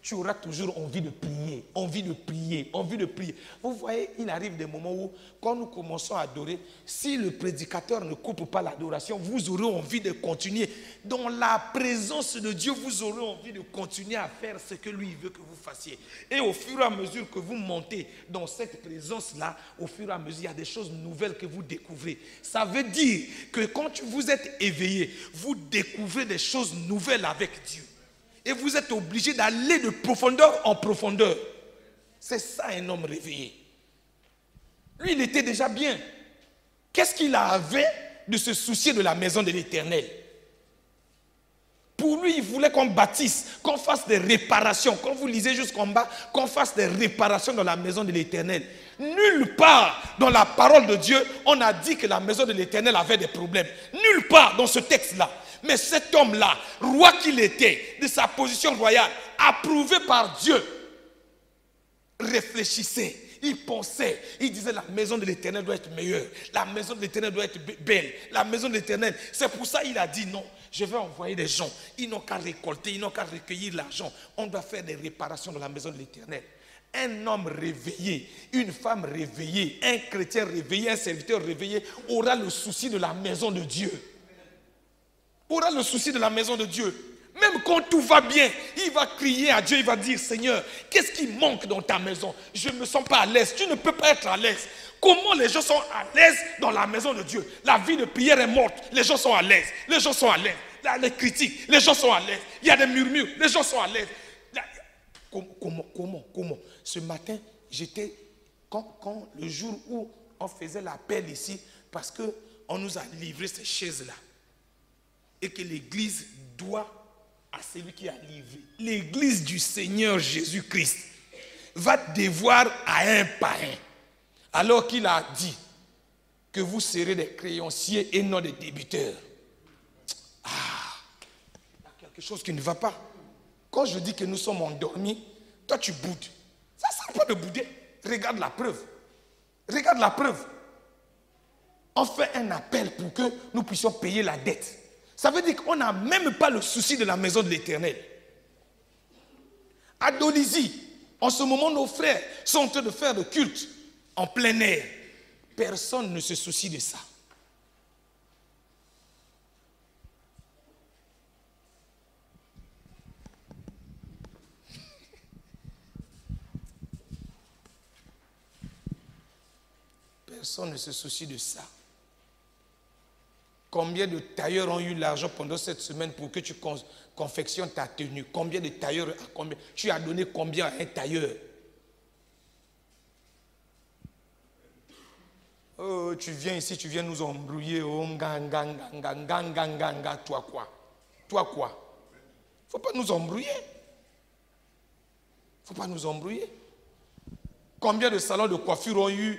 tu auras toujours envie de prier, envie de prier, envie de prier. Vous voyez, il arrive des moments où, quand nous commençons à adorer, si le prédicateur ne coupe pas l'adoration, vous aurez envie de continuer. Dans la présence de Dieu, vous aurez envie de continuer à faire ce que lui veut que vous fassiez. Et au fur et à mesure que vous montez dans cette présence-là, au fur et à mesure, il y a des choses nouvelles que vous découvrez. Ça veut dire que quand vous êtes éveillé, vous découvrez des choses nouvelles avec Dieu. Et vous êtes obligé d'aller de profondeur en profondeur. C'est ça un homme réveillé. Lui, il était déjà bien. Qu'est-ce qu'il avait de se soucier de la maison de l'Éternel? Pour lui, il voulait qu'on bâtisse, qu'on fasse des réparations. Quand vous lisez jusqu'en bas, qu'on fasse des réparations dans la maison de l'Éternel. Nulle part dans la parole de Dieu, on a dit que la maison de l'Éternel avait des problèmes. Nulle part dans ce texte-là. Mais cet homme-là, roi qu'il était, de sa position royale, approuvé par Dieu, réfléchissait, il pensait, il disait la maison de l'Éternel doit être meilleure, la maison de l'Éternel doit être belle, la maison de l'Éternel. C'est pour ça qu'il a dit non, je vais envoyer des gens, ils n'ont qu'à récolter, ils n'ont qu'à recueillir l'argent. On doit faire des réparations dans la maison de l'Éternel. Un homme réveillé, une femme réveillée, un chrétien réveillé, un serviteur réveillé aura le souci de la maison de Dieu. Aura le souci de la maison de Dieu. Même quand tout va bien, il va crier à Dieu, il va dire, Seigneur, qu'est-ce qui manque dans ta maison? Je ne me sens pas à l'aise, tu ne peux pas être à l'aise. Comment les gens sont à l'aise dans la maison de Dieu? La vie de prière est morte, les gens sont à l'aise, les gens sont à l'aise. Les critiques, les gens sont à l'aise. Il y a des murmures, les gens sont à l'aise. Comment? Ce matin, j'étais, quand le jour où on faisait l'appel ici, parce qu'on nous a livré ces chaises-là, et que l'église doit à celui qui a livré. L'église du Seigneur Jésus-Christ va devoir à un parrain, alors qu'il a dit que vous serez des créanciers et non des débiteurs. Ah, il y a quelque chose qui ne va pas. Quand je dis que nous sommes endormis, toi tu boudes. Ça ne sert pas de bouder. Regarde la preuve. Regarde la preuve. On fait un appel pour que nous puissions payer la dette. Ça veut dire qu'on n'a même pas le souci de la maison de l'Éternel. À Dolisie, en ce moment, nos frères sont en train de faire le culte en plein air. Personne ne se soucie de ça. Personne ne se soucie de ça. Combien de tailleurs ont eu l'argent pendant cette semaine pour que tu confectionnes ta tenue? Combien de tailleurs, tu as donné combien à un tailleur? Oh, tu viens ici, tu viens nous embrouiller. Oh, toi quoi? Toi quoi? Il ne faut pas nous embrouiller. Il ne faut pas nous embrouiller. Combien de salons de coiffure ont eu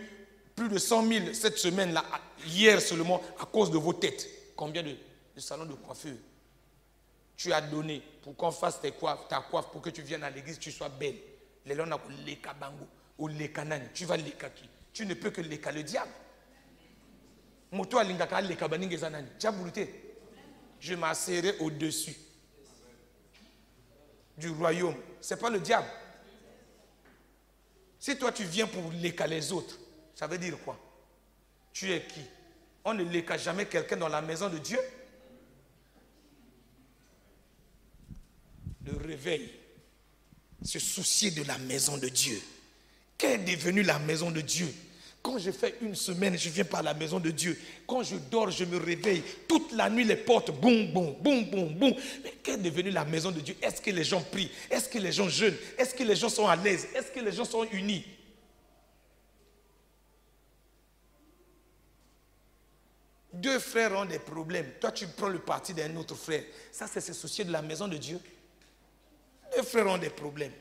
plus de 100 000 cette semaine-là, hier seulement, à cause de vos têtes? Combien de salons de coiffure tu as donné pour qu'on fasse ta coiffe, pour que tu viennes à l'église, tu sois belle? Les gens ont les kabango, ou les kanani. Tu vas les kaki. Tu ne peux que les le diable. Moto alingaka les kabaninge zanani. Tu as boulouté. Je m'asserai au-dessus du royaume. Ce n'est pas le diable. Si toi tu viens pour léka les autres, ça veut dire quoi? Tu es qui? On ne léka jamais quelqu'un dans la maison de Dieu. Le réveil, se soucier de la maison de Dieu. Qu'est devenue la maison de Dieu? Quand je fais une semaine, je viens par la maison de Dieu. Quand je dors, je me réveille. Toute la nuit, les portes, boum, boum, boum, boum, boum. Mais qu'est devenue la maison de Dieu? Est-ce que les gens prient? Est-ce que les gens jeûnent? Est-ce que les gens sont à l'aise? Est-ce que les gens sont unis? Deux frères ont des problèmes. Toi, tu prends le parti d'un autre frère. Ça, c'est se soucier de la maison de Dieu. Deux frères ont des problèmes.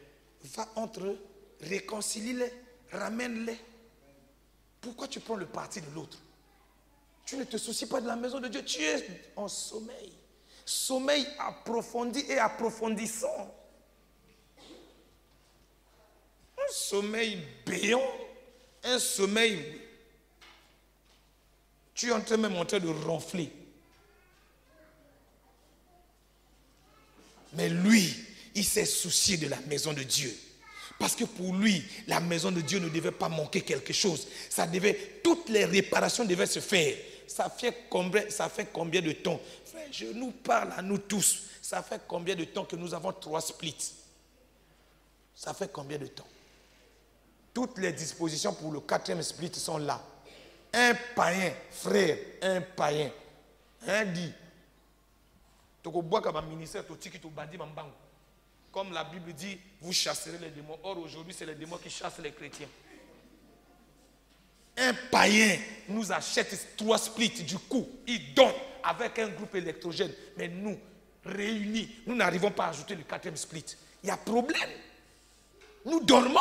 Va entre eux, réconcilie-les, ramène-les. Pourquoi tu prends le parti de l'autre? Tu ne te soucies pas de la maison de Dieu. Tu es en sommeil. Sommeil approfondi et approfondissant. Un sommeil béant. Un sommeil... Tu es même en train de ronfler. Mais lui, il s'est soucié de la maison de Dieu. Parce que pour lui, la maison de Dieu ne devait pas manquer quelque chose. Toutes les réparations devaient se faire. Ça fait combien de temps? Frère, je nous parle à nous tous. Ça fait combien de temps que nous avons 3 splits? Ça fait combien de temps? Toutes les dispositions pour le 4e split sont là. Un païen, frère, un païen. Un dit. Comme la Bible dit, vous chasserez les démons. Or, aujourd'hui, c'est les démons qui chassent les chrétiens. Un païen nous achète 3 splits, du coup, il donne avec un groupe électrogène. Mais nous, réunis, nous n'arrivons pas à ajouter le 4e split. Il y a problème. Nous dormons.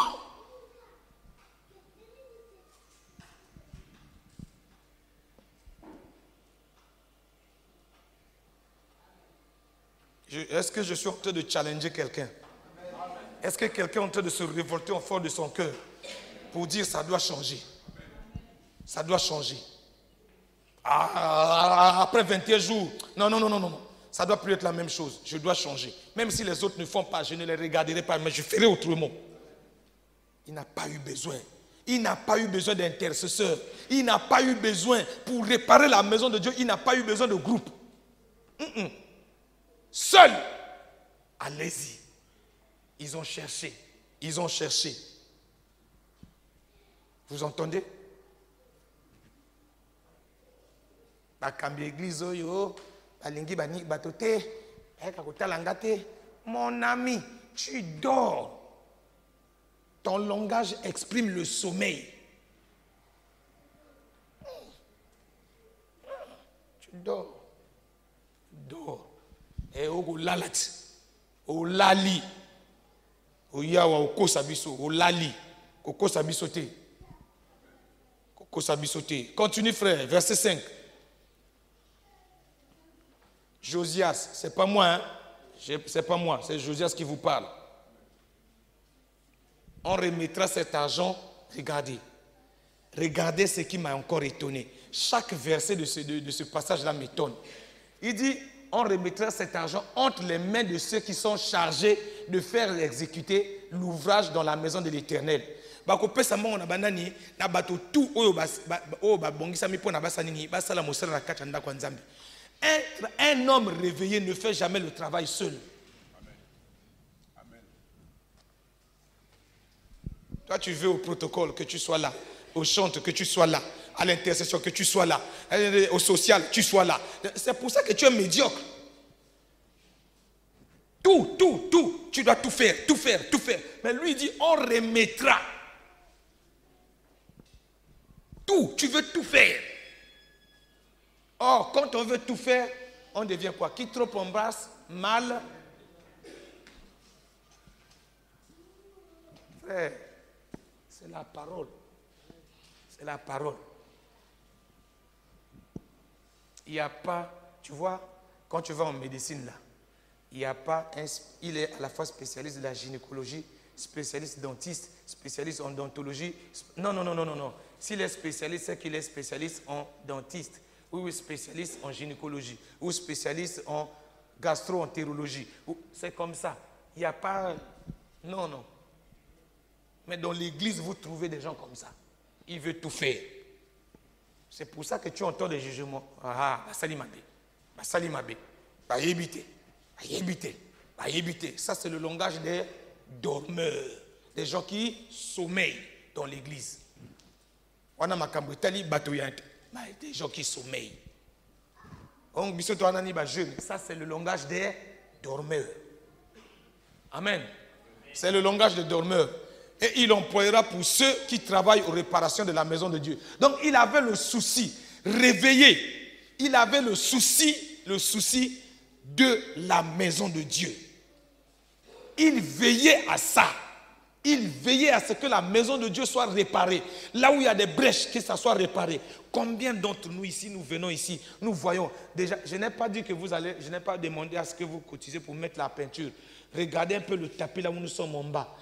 Est-ce que je suis en train de challenger quelqu'un? Est-ce que quelqu'un est en train de se révolter au fond de son cœur pour dire ça doit changer? Ça doit changer. Après 21 jours, non. Ça ne doit plus être la même chose. Je dois changer. Même si les autres ne font pas, je ne les regarderai pas, mais je ferai autrement. Il n'a pas eu besoin. Il n'a pas eu besoin d'intercesseurs. Il n'a pas eu besoin pour réparer la maison de Dieu. Il n'a pas eu besoin de groupe. Seul, allez-y. Ils ont cherché. Ils ont cherché. Vous entendez? Mon ami, tu dors. Ton langage exprime le sommeil. Tu dors. Dors. Et au lalat, au lali, au yawa, au kosabiso, au lali, au kosabisote. Kosabisote. Continue, frère, verset 5. Josias, c'est pas moi, hein? C'est pas moi, c'est Josias qui vous parle. On remettra cet argent, regardez. Regardez ce qui m'a encore étonné. Chaque verset de ce passage-là m'étonne. Il dit, on remettra cet argent entre les mains de ceux qui sont chargés de faire exécuter l'ouvrage dans la maison de l'Éternel. Un homme réveillé ne fait jamais le travail seul. Amen. Toi, tu veux au protocole que tu sois là, au chante que tu sois là, à l'intercession que tu sois là, au social tu sois là. C'est pour ça que tu es médiocre. Tout. Tu dois tout faire. Mais lui il dit, on remettra. Tout, tu veux tout faire. Or, quand on veut tout faire, on devient quoi? Qui trop embrasse, mal. Frère, c'est la parole. C'est la parole. Il n'y a pas, tu vois, quand tu vas en médecine là, il n'y a pas il est à la fois spécialiste de la gynécologie, spécialiste dentiste, spécialiste en odontologie. Non. S'il est spécialiste, c'est qu'il est spécialiste en dentiste, ou spécialiste en gynécologie, ou spécialiste en gastro-entérologie. C'est comme ça. Il n'y a pas... Non. Mais dans l'église, vous trouvez des gens comme ça. Il veut tout faire. C'est pour ça que tu entends des jugements. Basalimabe. Ça, c'est le langage des dormeurs. Des gens qui sommeillent dans l'église. Des gens qui sommeillent. Ça, c'est le langage des dormeurs. Amen. C'est le langage des dormeurs. Et il employera pour ceux qui travaillent aux réparations de la maison de Dieu. Donc, il avait le souci, réveillé. Il avait le souci de la maison de Dieu. Il veillait à ça. Il veillait à ce que la maison de Dieu soit réparée. Là où il y a des brèches, que ça soit réparé. Combien d'entre nous ici, nous venons ici, nous voyons. Déjà, je n'ai pas dit que je n'ai pas demandé à ce que vous cotisez pour mettre la peinture. Regardez un peu le tapis là où nous sommes en bas.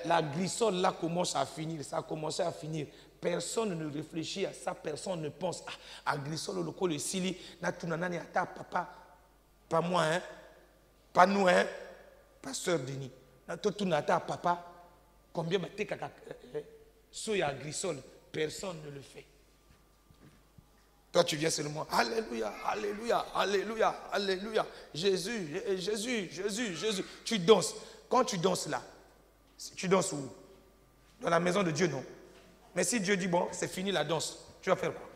La glissole là commence à finir. Ça a commencé à finir. Personne ne réfléchit à ça. Personne ne pense à glissole le col, le sili. Papa, pas moi, hein. Pas nous, hein. Pasteur Denis, tout nata papa, combien de soya grisol, personne ne le fait. Toi, tu viens seulement, alléluia, alléluia, alléluia, alléluia, Jésus, Jésus, Jésus, Jésus. Tu danses. Quand tu danses là, tu danses où? Dans la maison de Dieu, non. Mais si Dieu dit, bon, c'est fini la danse, tu vas faire quoi?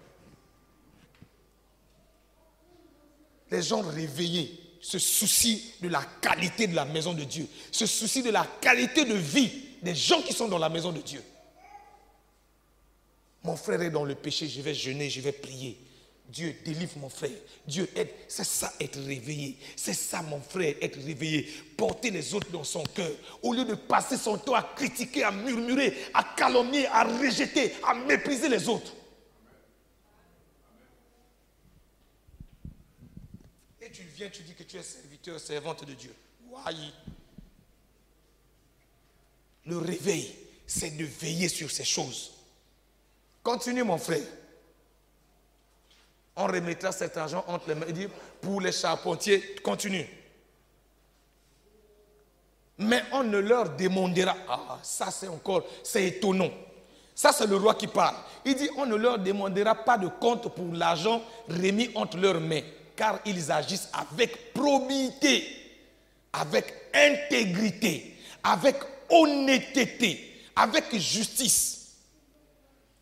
Les gens réveillés se soucient de la qualité de la maison de Dieu, se soucient de la qualité de vie des gens qui sont dans la maison de Dieu. Mon frère est dans le péché, je vais jeûner, je vais prier. Dieu délivre mon frère, Dieu aide. C'est ça être réveillé, c'est ça mon frère être réveillé. Porter les autres dans son cœur, au lieu de passer son temps à critiquer, à murmurer, à calomnier, à rejeter, à mépriser les autres. Et tu viens, tu dis que tu es serviteur, servante de Dieu. Why? Le réveil, c'est de veiller sur ces choses. Continue mon frère. On remettra cet argent entre les mains. Il dit, pour les charpentiers, continue. Mais on ne leur demandera. Ah, ça c'est encore, c'est étonnant. Ça c'est le roi qui parle. Il dit, on ne leur demandera pas de compte pour l'argent remis entre leurs mains. Car ils agissent avec probité, avec intégrité, avec honnêteté, avec justice.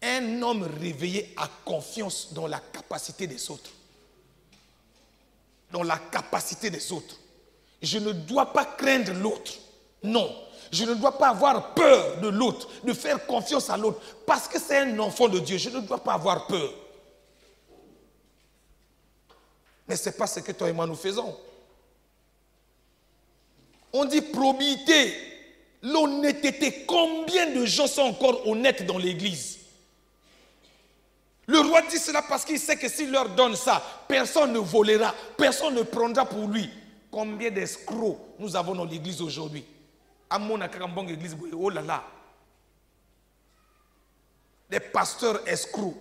Un homme réveillé a confiance dans la capacité des autres. Dans la capacité des autres. Je ne dois pas craindre l'autre. Non. Je ne dois pas avoir peur de l'autre, de faire confiance à l'autre. Parce que c'est un enfant de Dieu. Je ne dois pas avoir peur. Mais ce n'est pas ce que toi et moi nous faisons. On dit probité, l'honnêteté. Combien de gens sont encore honnêtes dans l'église? Le roi dit cela parce qu'il sait que s'il leur donne ça, personne ne volera, personne ne prendra pour lui. Combien d'escrocs nous avons dans l'église aujourd'hui? À mon église, oh là là. Des pasteurs escrocs.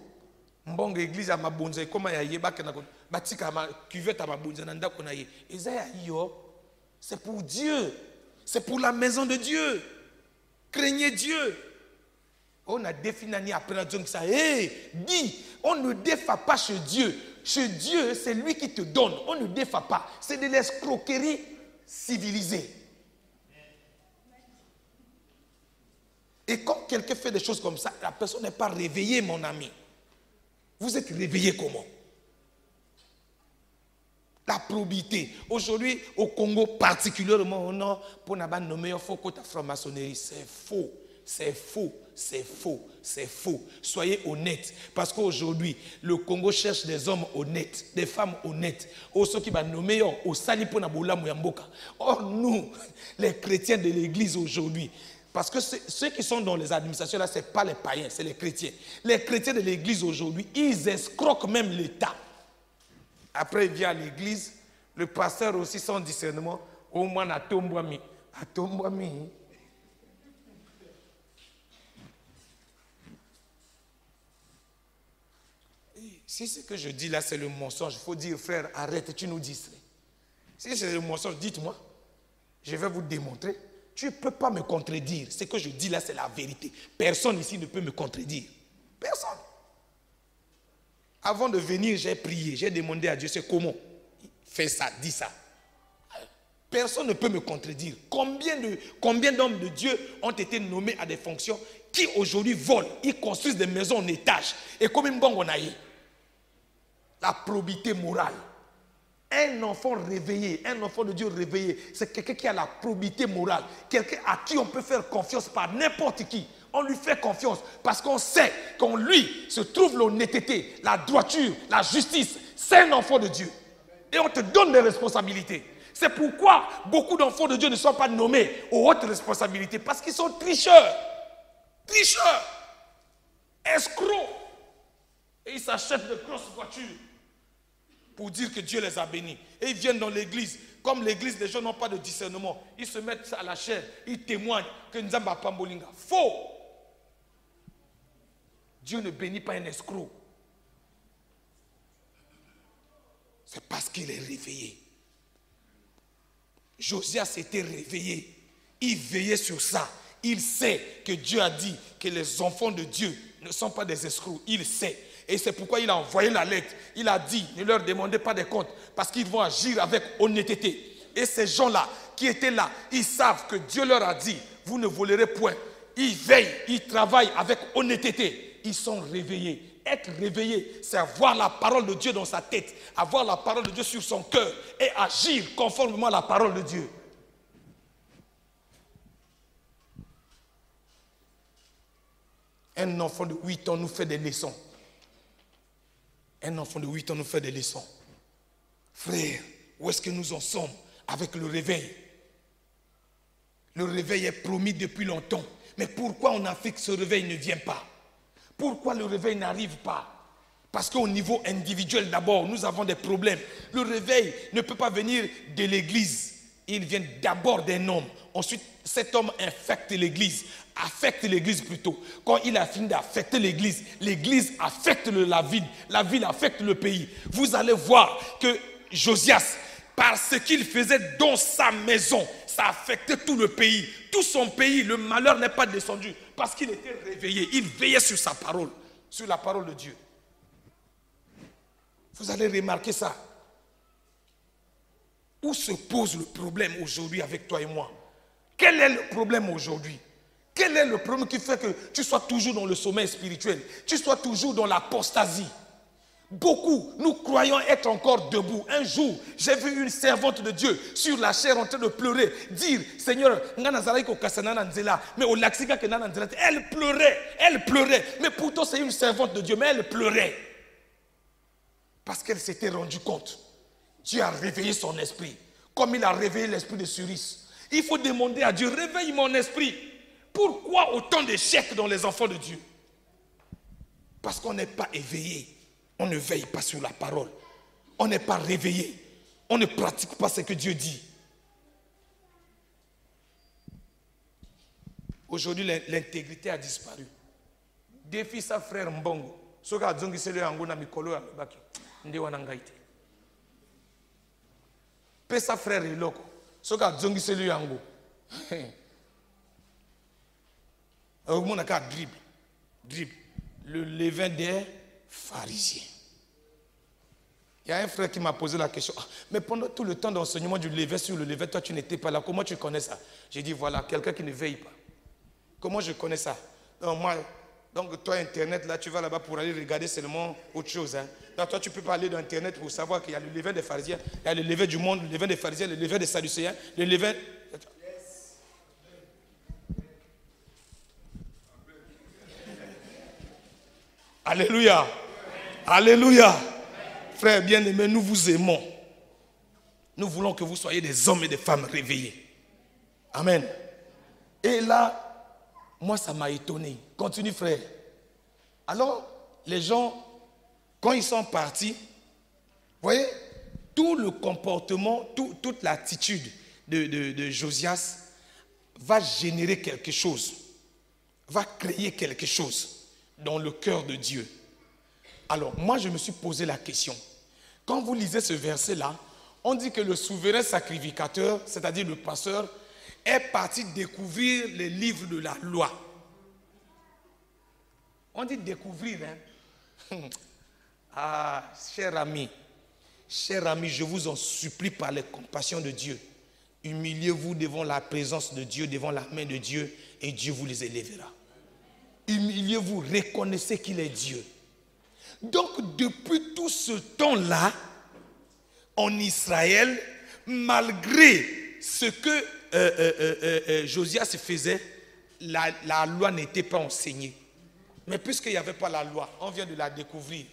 Mbongo église à ma bonze, comment il y a batika ma cuvette à ma bonze nanda konaye. C'est pour Dieu. C'est pour la maison de Dieu. Craignez Dieu. On a défini après la zone que ça. Dis, on ne défend pas chez Dieu. Chez Dieu, c'est lui qui te donne. On ne défend pas. C'est de l'escroquerie civilisée. Et quand quelqu'un fait des choses comme ça, la personne n'est pas réveillée, mon ami. Vous êtes réveillé comment? La probité. Aujourd'hui, au Congo particulièrement, on a pour nommer un faux côté franc-maçonnerie. C'est faux. C'est faux, c'est faux, c'est faux. Soyez honnêtes. Parce qu'aujourd'hui, le Congo cherche des hommes honnêtes, des femmes honnêtes. Or, ceux qui vont nommer au sali pour Naboula Mouyamboka. Or, nous, les chrétiens de l'église aujourd'hui, parce que ceux qui sont dans les administrations là, ce n'est pas les païens, c'est les chrétiens. Les chrétiens de l'église aujourd'hui, ils escroquent même l'État. Après, il vient à l'église, le pasteur aussi sans discernement, au moins à Tombouami. À Tombouami. Si ce que je dis là, c'est le mensonge, il faut dire, frère, arrête, tu nous distrais. Si c'est le mensonge, dites-moi. Je vais vous démontrer. Tu ne peux pas me contredire. Ce que je dis là, c'est la vérité. Personne ici ne peut me contredire. Personne. Avant de venir, j'ai prié, j'ai demandé à Dieu, c'est comment? Fais ça, dis ça. Personne ne peut me contredire. Combien d'hommes de Dieu ont été nommés à des fonctions qui aujourd'hui volent, ils construisent des maisons en étage. Et comme une bonne gonaïe. La probité morale. Un enfant réveillé, un enfant de Dieu réveillé, c'est quelqu'un qui a la probité morale. Quelqu'un à qui on peut faire confiance par n'importe qui. On lui fait confiance parce qu'on sait qu'en lui se trouve l'honnêteté, la droiture, la justice. C'est un enfant de Dieu. Et on te donne des responsabilités. C'est pourquoi beaucoup d'enfants de Dieu ne sont pas nommés aux hautes responsabilités. Parce qu'ils sont tricheurs. Tricheurs. Escrocs. Et ils s'achètent de grosses voitures pour dire que Dieu les a bénis. Et ils viennent dans l'église. Comme l'église, les gens n'ont pas de discernement. Ils se mettent à la chair. Ils témoignent que Nzamba Pambolinga. Faux. Dieu ne bénit pas un escroc. C'est parce qu'il est réveillé. Josias s'était réveillé. Il veillait sur ça. Il sait que Dieu a dit que les enfants de Dieu ne sont pas des escrocs. Il sait. Et c'est pourquoi il a envoyé la lettre. Il a dit, ne leur demandez pas des comptes parce qu'ils vont agir avec honnêteté. Et ces gens-là qui étaient là, ils savent que Dieu leur a dit, vous ne volerez point. Ils veillent, ils travaillent avec honnêteté. Ils sont réveillés. Être réveillé, c'est avoir la parole de Dieu dans sa tête, avoir la parole de Dieu sur son cœur et agir conformément à la parole de Dieu. Un enfant de 8 ans nous fait des leçons. Un enfant de 8 ans nous fait des leçons. Frère, où est-ce que nous en sommes avec le réveil? Le réveil est promis depuis longtemps. Mais pourquoi en Afrique ce réveil ne vient pas? Pourquoi le réveil n'arrive pas? Parce qu'au niveau individuel d'abord, nous avons des problèmes. Le réveil ne peut pas venir de l'église. Il vient d'abord d'un homme. Ensuite, cet homme affecte l'église plutôt. Quand il a fini d'affecter l'église, l'église affecte la ville affecte le pays. Vous allez voir que Josias, par ce qu'il faisait dans sa maison, ça affectait tout le pays. Tout son pays, le malheur n'est pas descendu parce qu'il était réveillé. Il veillait sur sa parole, sur la parole de Dieu. Vous allez remarquer ça. Où se pose le problème aujourd'hui avec toi et moi? Quel est le problème aujourd'hui? Quel est le problème qui fait que tu sois toujours dans le sommeil spirituel? Tu sois toujours dans l'apostasie? Beaucoup, nous croyons être encore debout. Un jour, j'ai vu une servante de Dieu sur la chair en train de pleurer, dire, Seigneur, mais au Laxiga, elle pleurait. Mais pourtant c'est une servante de Dieu, mais elle pleurait. Parce qu'elle s'était rendue compte. Dieu a réveillé son esprit, comme il a réveillé l'esprit de Suris. Il faut demander à Dieu, réveille mon esprit. Pourquoi autant d'échecs dans les enfants de Dieu? Parce qu'on n'est pas éveillé. On ne veille pas sur la parole. On n'est pas réveillé. On ne pratique pas ce que Dieu dit. Aujourd'hui, l'intégrité a disparu. Défie sa frère Mbongo. Soka zongi sele yango na mikolo ya baki. Ndi wana ngaite. Pesa frère Iloko. Soka zongi sele yango. On a qu'à dribble. Le levain des pharisiens. Il y a un frère qui m'a posé la question. Mais pendant tout le temps d'enseignement du levain sur le levain, toi tu n'étais pas là. Comment tu connais ça? J'ai dit voilà, quelqu'un qui ne veille pas. Comment je connais ça? Donc toi Internet, là tu vas là-bas pour aller regarder seulement autre chose. Hein. Donc toi tu peux pas aller dans Internet pour savoir qu'il y a le levain des pharisiens, il y a le levain du monde, le levain des pharisiens, le levain des sadducéens, le levain... Alléluia. Alléluia. Frères bien-aimés, nous vous aimons. Nous voulons que vous soyez des hommes et des femmes réveillés. Amen. Et là, moi ça m'a étonné. Continue frère. Alors, les gens, quand ils sont partis, vous voyez, tout le comportement, toute l'attitude de Josias va générer quelque chose, va créer quelque chose dans le cœur de Dieu. Alors, moi, je me suis posé la question. Quand vous lisez ce verset-là, on dit que le souverain sacrificateur, c'est-à-dire le pasteur, est parti découvrir les livres de la loi. On dit découvrir, hein? Ah, cher ami, je vous en supplie par les compassions de Dieu, humiliez-vous devant la présence de Dieu, devant la main de Dieu, et Dieu vous les élèvera. Humiliez-vous, reconnaissez qu'il est Dieu. Donc, depuis tout ce temps-là, en Israël, malgré ce que Josias faisait, la loi n'était pas enseignée. Mais puisqu'il n'y avait pas la loi, on vient de la découvrir.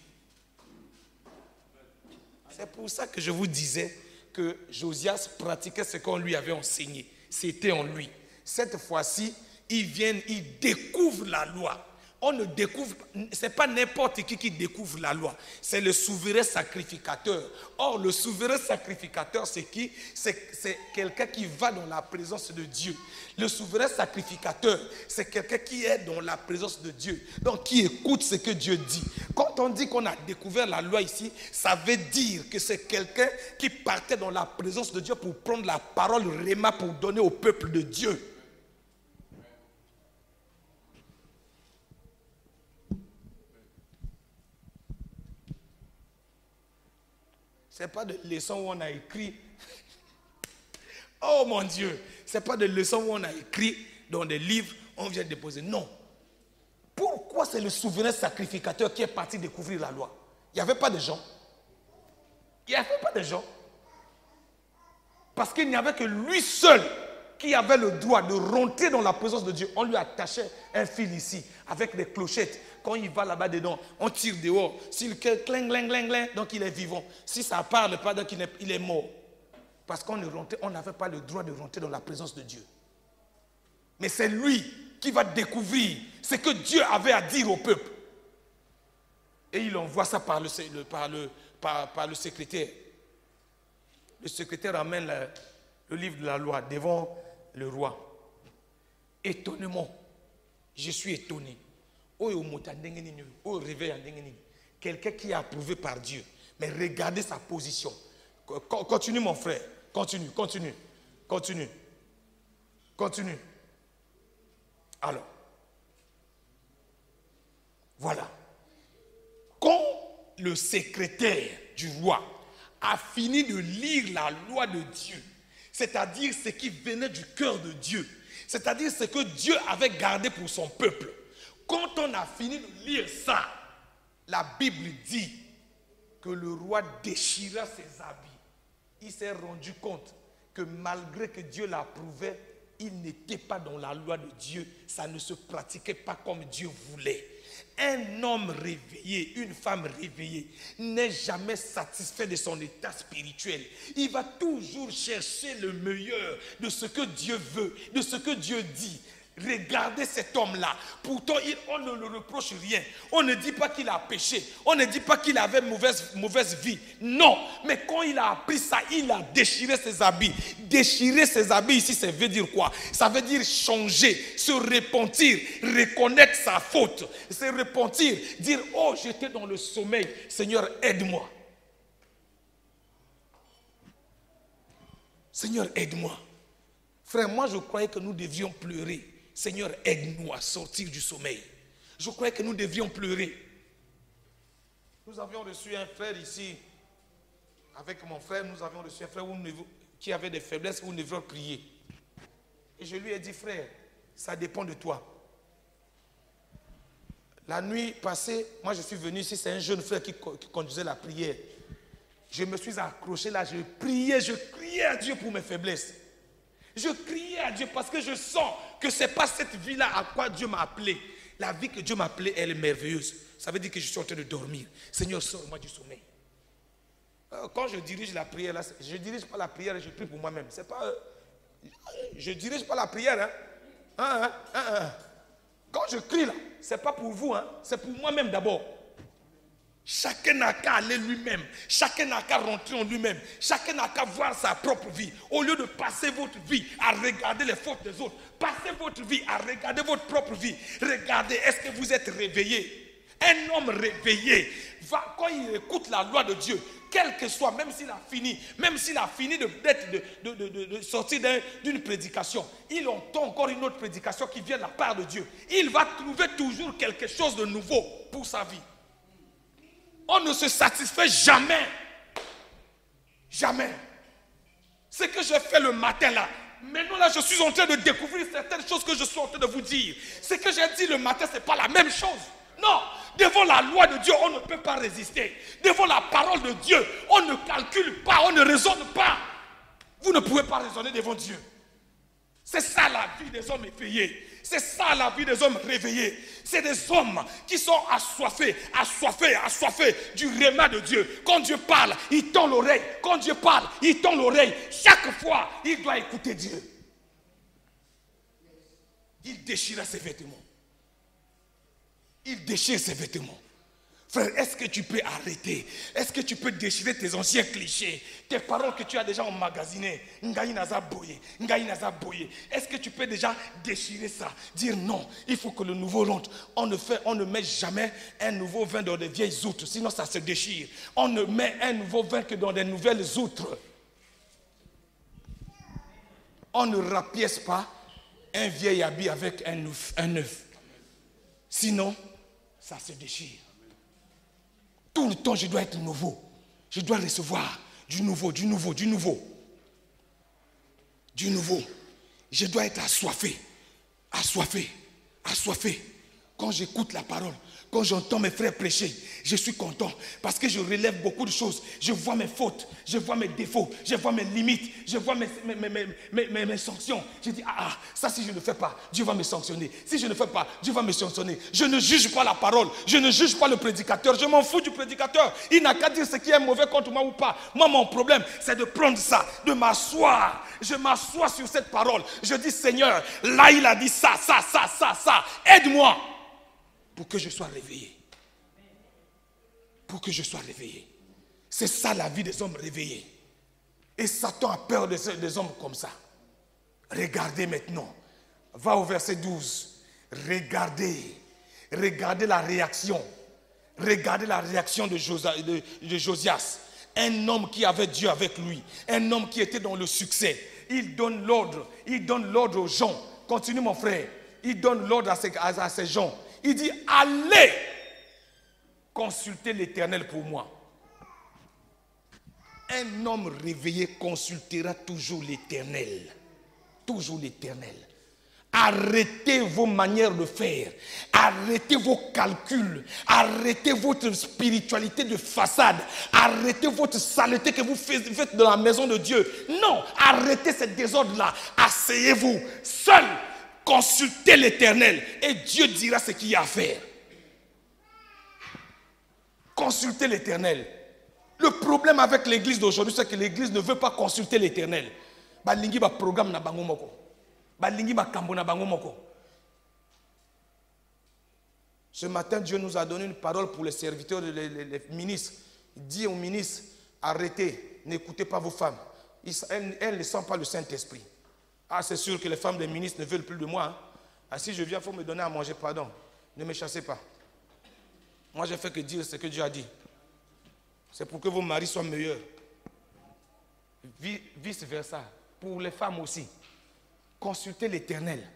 C'est pour ça que je vous disais que Josias pratiquait ce qu'on lui avait enseigné. C'était en lui. Cette fois-ci, il découvre la loi. On ne découvre, ce n'est pas n'importe qui découvre la loi, c'est le souverain sacrificateur. Or, le souverain sacrificateur, c'est qui? C'est quelqu'un qui va dans la présence de Dieu. Le souverain sacrificateur, c'est quelqu'un qui est dans la présence de Dieu, donc qui écoute ce que Dieu dit. Quand on dit qu'on a découvert la loi ici, ça veut dire que c'est quelqu'un qui partait dans la présence de Dieu pour prendre la parole réma pour donner au peuple de Dieu. Ce n'est pas de leçons où on a écrit. Oh mon Dieu, ce n'est pas de leçons où on a écrit dans des livres, on vient déposer. Non. Pourquoi c'est le souverain sacrificateur qui est parti découvrir la loi? Il n'y avait pas de gens. Il n'y avait pas de gens. Parce qu'il n'y avait que lui seul qui avait le droit de rentrer dans la présence de Dieu. On lui attachait un fil ici, avec des clochettes. Quand il va là-bas dedans, on tire dehors. S'il cling, cling, cling, cling, donc il est vivant. Si ça ne parle pas, donc il est mort. Parce qu'on n'avait pas le droit de rentrer dans la présence de Dieu. Mais c'est lui qui va découvrir ce que Dieu avait à dire au peuple. Et il envoie ça par le secrétaire. Le secrétaire amène le livre de la loi devant le roi. Étonnement. Je suis étonné. Quelqu'un qui est approuvé par Dieu. Mais regardez sa position. Continue mon frère. Continue. Alors. Voilà. Quand le secrétaire du roi a fini de lire la loi de Dieu, c'est-à-dire ce qui venait du cœur de Dieu, c'est-à-dire ce que Dieu avait gardé pour son peuple. Quand on a fini de lire ça, la Bible dit que le roi déchira ses habits. Il s'est rendu compte que malgré que Dieu l'approuvait, il n'était pas dans la loi de Dieu. Ça ne se pratiquait pas comme Dieu voulait. Un homme réveillé, une femme réveillée n'est jamais satisfait de son état spirituel. Il va toujours chercher le meilleur de ce que Dieu veut, de ce que Dieu dit. Regardez cet homme-là. Pourtant, on ne le reproche rien. On ne dit pas qu'il a péché. On ne dit pas qu'il avait mauvaise vie. Non. Mais quand il a appris ça, il a déchiré ses habits. Déchirer ses habits ici, ça veut dire quoi? Ça veut dire changer, se repentir, reconnaître sa faute, se repentir, dire, oh, j'étais dans le sommeil. Seigneur, aide-moi. Seigneur, aide-moi. Frère, moi je croyais que nous devions pleurer. Seigneur, aide-nous à sortir du sommeil. Je croyais que nous devions pleurer. Nous avions reçu un frère ici. Avec mon frère, nous avions reçu un frère qui avait des faiblesses où nous devions prier. Et je lui ai dit, frère, ça dépend de toi. La nuit passée, moi je suis venu ici, c'est un jeune frère qui conduisait la prière. Je me suis accroché là, je criais à Dieu pour mes faiblesses. Je criais à Dieu parce que je sens que ce n'est pas cette vie-là à quoi Dieu m'a appelé. La vie que Dieu m'a appelée, elle est merveilleuse. Ça veut dire que je suis en train de dormir. Seigneur, sors-moi du sommeil. Quand je dirige la prière, là, je ne dirige pas la prière et je prie pour moi-même. C'est pas, je ne dirige pas la prière. Quand je crie là, ce n'est pas pour vous, c'est pour moi-même d'abord. Chacun n'a qu'à aller lui-même. Chacun n'a qu'à rentrer en lui-même. Chacun n'a qu'à voir sa propre vie. Au lieu de passer votre vie à regarder les fautes des autres, passez votre vie à regarder votre propre vie. Regardez, est-ce que vous êtes réveillé? Un homme réveillé, quand il écoute la loi de Dieu, quel que soit, même s'il a fini de sortir d'une prédication, il entend encore une autre prédication qui vient de la part de Dieu. Il va trouver toujours quelque chose de nouveau pour sa vie. On ne se satisfait jamais. Jamais. Ce que j'ai fait le matin là, maintenant là je suis en train de découvrir certaines choses que je suis en train de vous dire. Ce que j'ai dit le matin, ce n'est pas la même chose. Non, devant la loi de Dieu, on ne peut pas résister. Devant la parole de Dieu, on ne calcule pas, on ne raisonne pas. Vous ne pouvez pas raisonner devant Dieu. C'est ça la vie des hommes éveillés. C'est ça la vie des hommes réveillés. C'est des hommes qui sont assoiffés du réma de Dieu. Quand Dieu parle, il tend l'oreille. Quand Dieu parle, il tend l'oreille. Chaque fois, il doit écouter Dieu. Il déchira ses vêtements. il déchire ses vêtements. Frère, est-ce que tu peux arrêter? Est-ce que tu peux déchirer tes anciens clichés, tes paroles que tu as déjà emmagasinées? Est-ce que tu peux déjà déchirer ça? Dire non, il faut que le nouveau rentre. On ne met jamais un nouveau vin dans des vieilles outres, sinon ça se déchire. On ne met un nouveau vin que dans des nouvelles outres. On ne rapièce pas un vieil habit avec un neuf. Sinon, ça se déchire. Tout le temps, je dois être nouveau. Je dois recevoir du nouveau. Je dois être assoiffé. Quand j'écoute la parole, quand j'entends mes frères prêcher, je suis content parce que je relève beaucoup de choses. Je vois mes fautes, je vois mes défauts, je vois mes limites, je vois mes sanctions. Je dis, ça si je ne le fais pas, Dieu va me sanctionner. Si je ne le fais pas, Dieu va me sanctionner. Je ne juge pas la parole, je ne juge pas le prédicateur, je m'en fous du prédicateur. Il n'a qu'à dire ce qui est mauvais contre moi ou pas. Moi, mon problème, c'est de prendre ça, de m'asseoir. Je m'assois sur cette parole. Je dis, Seigneur, là il a dit ça. Aide-moi. Pour que je sois réveillé. C'est ça la vie des hommes réveillés. Et Satan a peur des hommes comme ça. Regardez maintenant. Va au verset 12. Regardez la réaction. Regardez la réaction de Josias. Un homme qui avait Dieu avec lui. Un homme qui était dans le succès. Il donne l'ordre aux gens. Continue mon frère. Il donne l'ordre à ces gens. Il dit, allez consulter l'Éternel pour moi. Un homme réveillé consultera toujours l'Éternel. Toujours l'Éternel. Arrêtez vos manières de faire. Arrêtez vos calculs. Arrêtez votre spiritualité de façade. Arrêtez votre saleté que vous faites dans la maison de Dieu. Non, arrêtez ce désordre-là. Asseyez-vous seul. Consultez l'Éternel et Dieu dira ce qu'il y a à faire. Consultez l'Éternel. Le problème avec l'église d'aujourd'hui, c'est que l'église ne veut pas consulter l'Éternel. Ce matin, Dieu nous a donné une parole pour les serviteurs, les ministres. Il dit aux ministres, arrêtez, n'écoutez pas vos femmes. Elles ne sentent pas le Saint-Esprit. C'est sûr que les femmes des ministres ne veulent plus de moi. Si je viens, il faut me donner à manger, pardon. Ne me chassez pas. Moi, je ne fais que dire ce que Dieu a dit. C'est pour que vos maris soient meilleurs. Vice versa. Pour les femmes aussi. Consultez l'Éternel.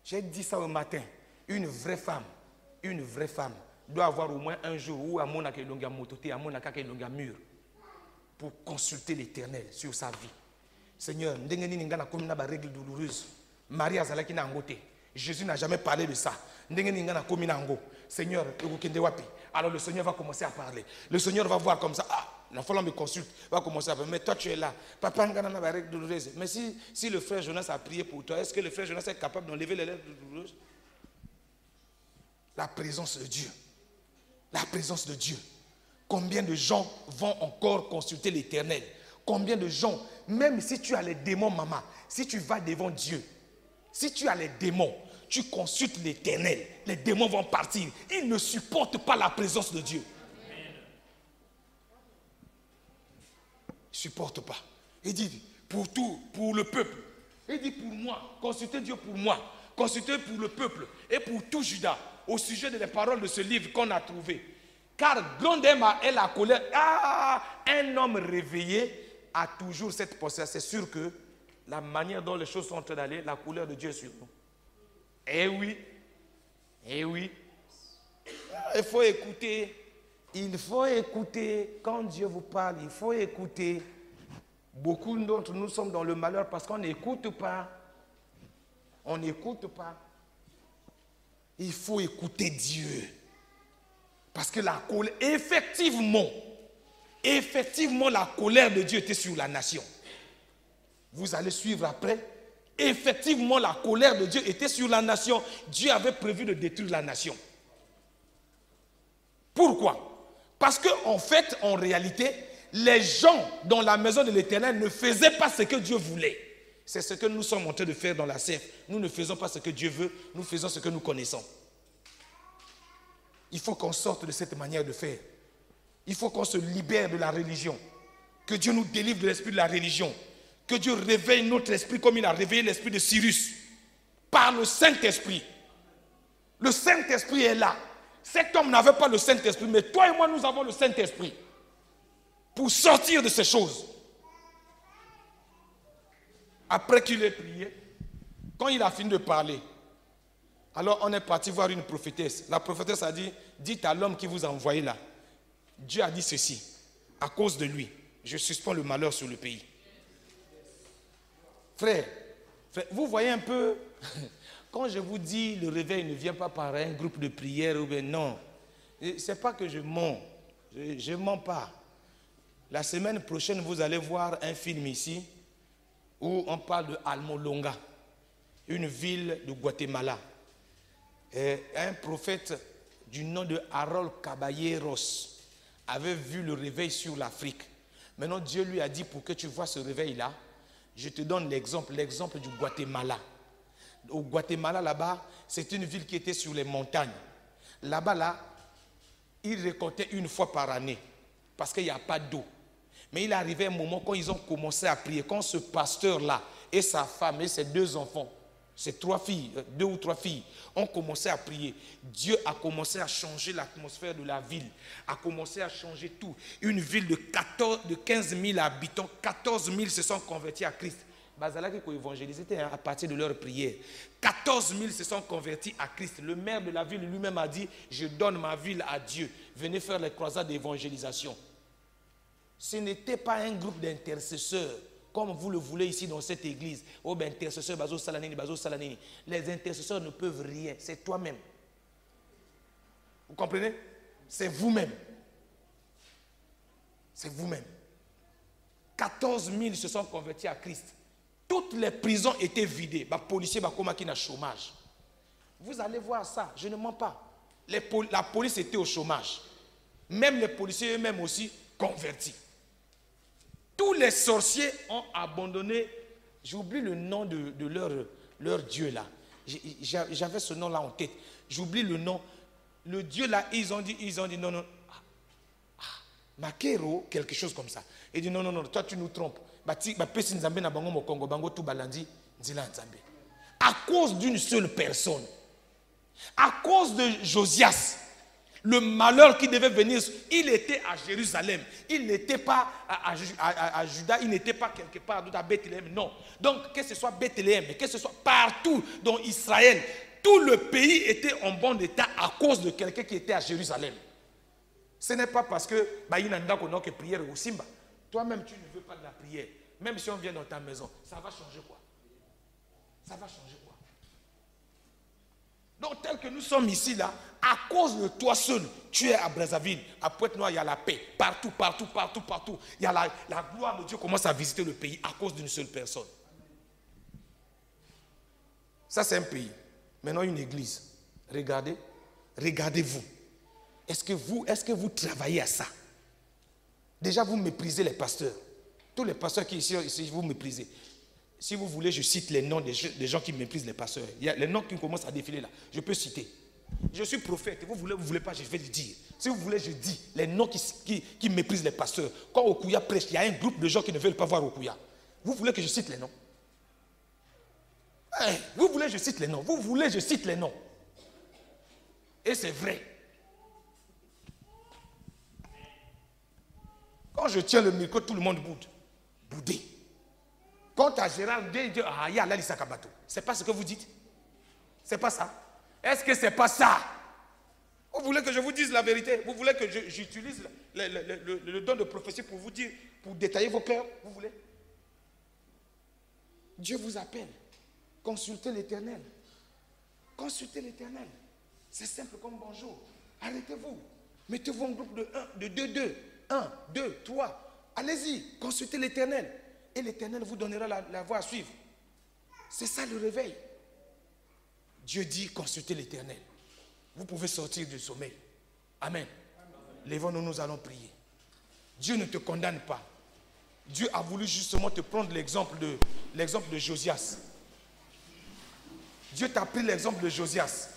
J'ai dit ça au matin. Une vraie femme doit avoir au moins un jour où Amona Kelonga mototé, Amona Kelonga mur pour consulter l'Éternel sur sa vie. Seigneur, règle douloureuse. Marie azalaki na ngote. Jésus n'a jamais parlé de ça. Seigneur, alors le Seigneur va commencer à parler. Le Seigneur va voir comme ça. L'enfant me consulte, va commencer à parler. Mais toi tu es là. Papa n'a pas règle douloureuse. Mais si le frère Jonas a prié pour toi, est-ce que le frère Jonas est capable d'enlever les lèvres douloureuses? La présence de Dieu. La présence de Dieu. Combien de gens vont encore consulter l'Éternel? Combien de gens, même si tu as les démons, maman, si tu vas devant Dieu, si tu as les démons, tu consultes l'Éternel, les démons vont partir. Ils ne supportent pas la présence de Dieu. Ils ne supportent pas. Il dit, pour tout, pour le peuple. Il dit, pour moi, consultez Dieu pour moi. Consultez pour le peuple et pour tout Juda, au sujet des paroles de ce livre qu'on a trouvé. Car Glondema est la colère. Un homme réveillé a toujours cette pensée. C'est sûr que la manière dont les choses sont en train d'aller, la couleur de Dieu est sur nous. Eh oui. Il faut écouter. Il faut écouter. Quand Dieu vous parle, il faut écouter. Beaucoup d'entre nous sommes dans le malheur parce qu'on n'écoute pas. On n'écoute pas. Il faut écouter Dieu. Parce que la colère, effectivement, la colère de Dieu était sur la nation. Vous allez suivre après. Effectivement, la colère de Dieu était sur la nation. Dieu avait prévu de détruire la nation. Pourquoi? Parce qu'en fait, en réalité, les gens dans la maison de l'Éternel ne faisaient pas ce que Dieu voulait. C'est ce que nous sommes en train de faire dans la CF. Nous ne faisons pas ce que Dieu veut, nous faisons ce que nous connaissons. Il faut qu'on sorte de cette manière de faire. Il faut qu'on se libère de la religion. Que Dieu nous délivre de l'esprit de la religion. Que Dieu réveille notre esprit comme il a réveillé l'esprit de Cyrus. Par le Saint-Esprit. Le Saint-Esprit est là. Cet homme n'avait pas le Saint-Esprit, mais toi et moi, nous avons le Saint-Esprit. Pour sortir de ces choses. Après qu'il ait prié, quand il a fini de parler, alors on est parti voir une prophétesse. La prophétesse a dit, dites à l'homme qui vous a envoyé là, Dieu a dit ceci, à cause de lui, je suspends le malheur sur le pays. Frère, vous voyez un peu, quand je vous dis le réveil ne vient pas par un groupe de prière, ou bien non, c'est pas que je mens, je ne mens pas. La semaine prochaine, vous allez voir un film ici, où on parle de Almolonga, une ville de Guatemala. Et un prophète du nom de Harold Caballeros avait vu le réveil sur l'Afrique. Maintenant, Dieu lui a dit, pour que tu vois ce réveil-là, je te donne l'exemple du Guatemala. Au Guatemala, là-bas, c'est une ville qui était sur les montagnes. Là-bas, là, ils récoltaient une fois par année, parce qu'il n'y a pas d'eau. Mais il est arrivé un moment quand ils ont commencé à prier, quand ce pasteur-là et sa femme et ses 2 enfants, ces 3 filles, 2 ou 3 filles, ont commencé à prier. Dieu a commencé à changer l'atmosphère de la ville, a commencé à changer tout. Une ville de 15 000 habitants, 14 000 se sont convertis à Christ. Bazalaki qui évangélisé à partir de leur prière. 14 000 se sont convertis à Christ. Le maire de la ville lui-même a dit, je donne ma ville à Dieu. Venez faire les croisades d'évangélisation. Ce n'était pas un groupe d'intercesseurs, comme vous le voulez ici dans cette église. Oh ben intercesseurs, bazo salanini, bazo salanini. Les intercesseurs ne peuvent rien, c'est toi-même. Vous comprenez? C'est vous-même. C'est vous-même. 14 000 se sont convertis à Christ. Toutes les prisons étaient vidées. Les policiers qui ont chômage. Vous allez voir ça, je ne mens pas. La police était au chômage. Même les policiers eux-mêmes aussi convertis. Tous les sorciers ont abandonné, j'oublie le nom de leur dieu là. J'avais ce nom là en tête. J'oublie le nom. Le dieu là, ils ont dit non. Makero, quelque chose comme ça. Il dit non, toi tu nous trompes. À cause d'une seule personne. À cause de Josias. Le malheur qui devait venir, il était à Jérusalem. Il n'était pas à Juda, il n'était pas quelque part à Bethléem, non. Donc, que ce soit Bethléem, que ce soit partout dans Israël, tout le pays était en bon état à cause de quelqu'un qui était à Jérusalem. Ce n'est pas parce que il y a une prière au Simba. Toi-même, tu ne veux pas de la prière. Même si on vient dans ta maison, ça va changer quoi? Ça va changer quoi? Donc, tel que nous sommes ici, là, à cause de toi seul, tu es à Brazzaville, à Pointe-Noire, il y a la paix. Partout. Il y a la gloire de Dieu commence à visiter le pays à cause d'une seule personne. Ça, c'est un pays. Maintenant, une église. Regardez-vous. Est-ce que vous travaillez à ça? Déjà, vous méprisez les pasteurs. Tous les pasteurs qui sont ici, vous méprisez. Si vous voulez, je cite les noms des gens qui méprisent les pasteurs. Il y a les noms qui commencent à défiler là. Je peux citer. Je suis prophète. Vous voulez pas, je vais le dire. Si vous voulez, je dis les noms qui méprisent les pasteurs. Quand Okuya prêche, il y a un groupe de gens qui ne veulent pas voir Okuya. Vous voulez que je cite les noms? Vous voulez que je cite les noms? Vous voulez que je cite les noms? Et c'est vrai. Quand je tiens le micro, tout le monde boude. Boudé. Quand à Gérard dit, c'est pas ce que vous dites? C'est pas ça? Est-ce que c'est pas ça? Vous voulez que je vous dise la vérité? Vous voulez que j'utilise le don de prophétie pour vous dire, pour détailler vos cœurs? Vous voulez? Dieu vous appelle. Consultez l'Éternel. Consultez l'Éternel. C'est simple comme bonjour. Arrêtez-vous. Mettez-vous en groupe de 1, de 2. 1, 2, 3. Allez-y, consultez l'Éternel. Et l'Éternel vous donnera la voie à suivre. C'est ça le réveil. Dieu dit, consultez l'Éternel. Vous pouvez sortir du sommeil. Amen. Lèvons-nous, nous allons prier. Dieu ne te condamne pas. Dieu a voulu justement te prendre l'exemple de Josias. Dieu t'a pris l'exemple de Josias.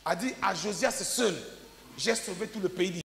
A dit à Josias seul, J'ai sauvé tout le pays